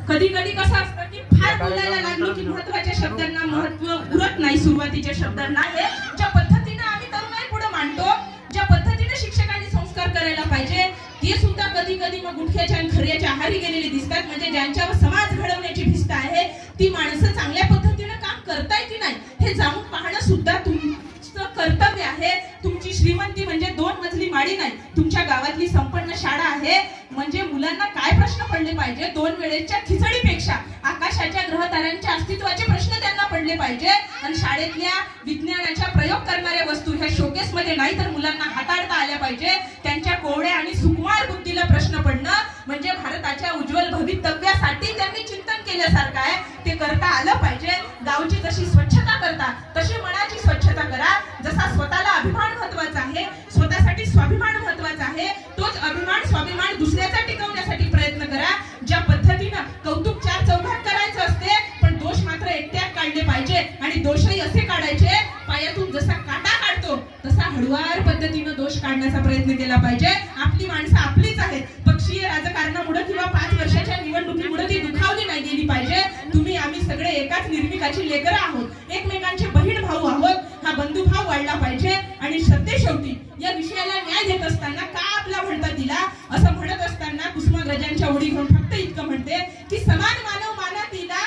कधी कधी कसं असतं की फार बोलायला लागलो की महत्वाच्या शब्दांना महत्व उरत नाही, सुरुवातीच्या शब्दांना. हे ज्या पद्धतीने आम्ही तरुणाई पुढे मांडतो, ज्या पद्धतीने शिक्षकांनी संस्कार करायला पाहिजे, ते सुद्धा कधी कधी मग गुटख्याच्या आणि खऱ्याच्या आहारी गेलेले दिसतात. म्हणजे ज्यांच्यावर समाज घडवण्याची भिस्त आहे ती माणसं चांगल्या पद्धतीने काम करताय की नाही हे जाऊन पाहणं सुद्धा तुमचं कर्तव्य आहे. तुमची श्रीमंती म्हणजे 2 मजली माडी नाही, तुमच्या गावातली संपन्न शाळा आहे. म्हणजे मुलांना काय प्रश्न पडले पाहिजे, 2 वेळेच्या खिचडीपेक्षा आकाशाच्या ग्रहताऱ्यांच्या अस्तित्वाचे प्रश्न त्यांना पडले पाहिजे. आणि शाळेतल्या विज्ञानाच्या प्रयोग करणाऱ्या वस्तू ह्या शोकेस मध्ये नाही तर मुलांना हाताळता आल्या पाहिजे. त्यांच्या कोवड्या आणि सुकुमार बुद्धीला प्रश्न पडणं म्हणजे भारताच्या उज्ज्वल भवितव्यासाठी त्यांनी चिंतन केल्यासारखं आहे. ते करता आलं पाहिजे. गावची जशी स्वच्छता करता तशी मनाची स्वच्छता करा. जसा स्वतःला अभिमान महत्वाचा आहे, स्वतःसाठी स्वाभिमान महत्वाचा आहे, तोच अभिमान स्वाभिमान दुसऱ्याचा टिकवण्यासाठी प्रयत्न करा. ज्या पद्धतीनं कौतुक 4 चौघात करायचं असते पण दोष मात्र एकट्यात काढले पाहिजे. आणि दोषही असे काढायचे, पायातून जसा काटा काढतो तसा हळुवार पद्धतीनं दोष काढण्याचा प्रयत्न केला पाहिजे. आपली माणसं आपलीच आहेत. पक्षीय राजकारणामुळे किंवा 5 वर्षाच्या निवडणुकीमुळे ती दुखावली नाही गेली पाहिजे. तुम्ही आम्ही सगळे एकाच निर्मिकाची लेकरं आहोत, एकमेकांचे बहीण भाऊ आहोत. हा बंधुभाव वाढला पाहिजे. आणि शेवटी या विषयाला न्याय देत असताना का आपला म्हणता तिला असं म्हणत असताना कुसुमाग्रजांच्या ओळी घेऊन फक्त इतकं म्हणते की समान मानव माना तिला,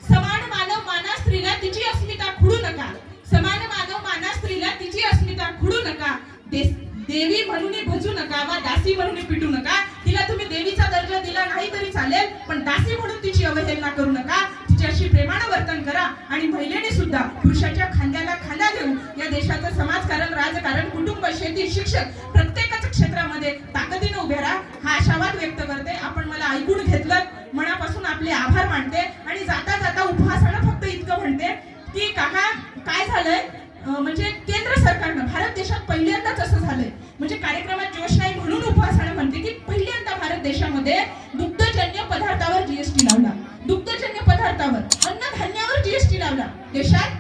समान मानव माना स्त्रीला तिची अस्मिता खुडू नका, समान मानव माना स्त्रीला तिची अस्मिता खुडू नका, देवी म्हणून भजू नका वा दासी म्हणून पिटू नका. तिला तुम्ही देवीचा दर्जा दिला नाही तरी चालेल, पण दासी म्हणून तिची अवहेलना करू नका. तिच्याशी प्रेमानं वर्तन करा. आणि महिलेने सुद्धा पुरुषाच्या खांद्याला खांदा देऊन या देशाचं समाजकारण, राजकारण, कुटुंब, शेती, शिक्षण प्रत्येकाच्या क्षेत्रामध्ये ताकदीने उभे राहा हा आशावाद व्यक्त करते. आपण मला ऐकून घेतलं, मनापासून आपले आभार मानते. आणि जाता जाता उपहासानं फक्त इतकं म्हणते की काका काय झालंय, म्हणजे केंद्र सरकारनं भारत देशात पहिल्यांदाच असं झालंय, म्हणजे कार्यक्रमात जोश नाही म्हणून उपहासानं म्हणते की पहिल्यांदा भारत देशामध्ये दुग्धजन्य पदार्थावर जीएसटी लावला, दुग्धजन्य पदार्थावर, अन्नधान्यावर जीएसटी लावला. देशात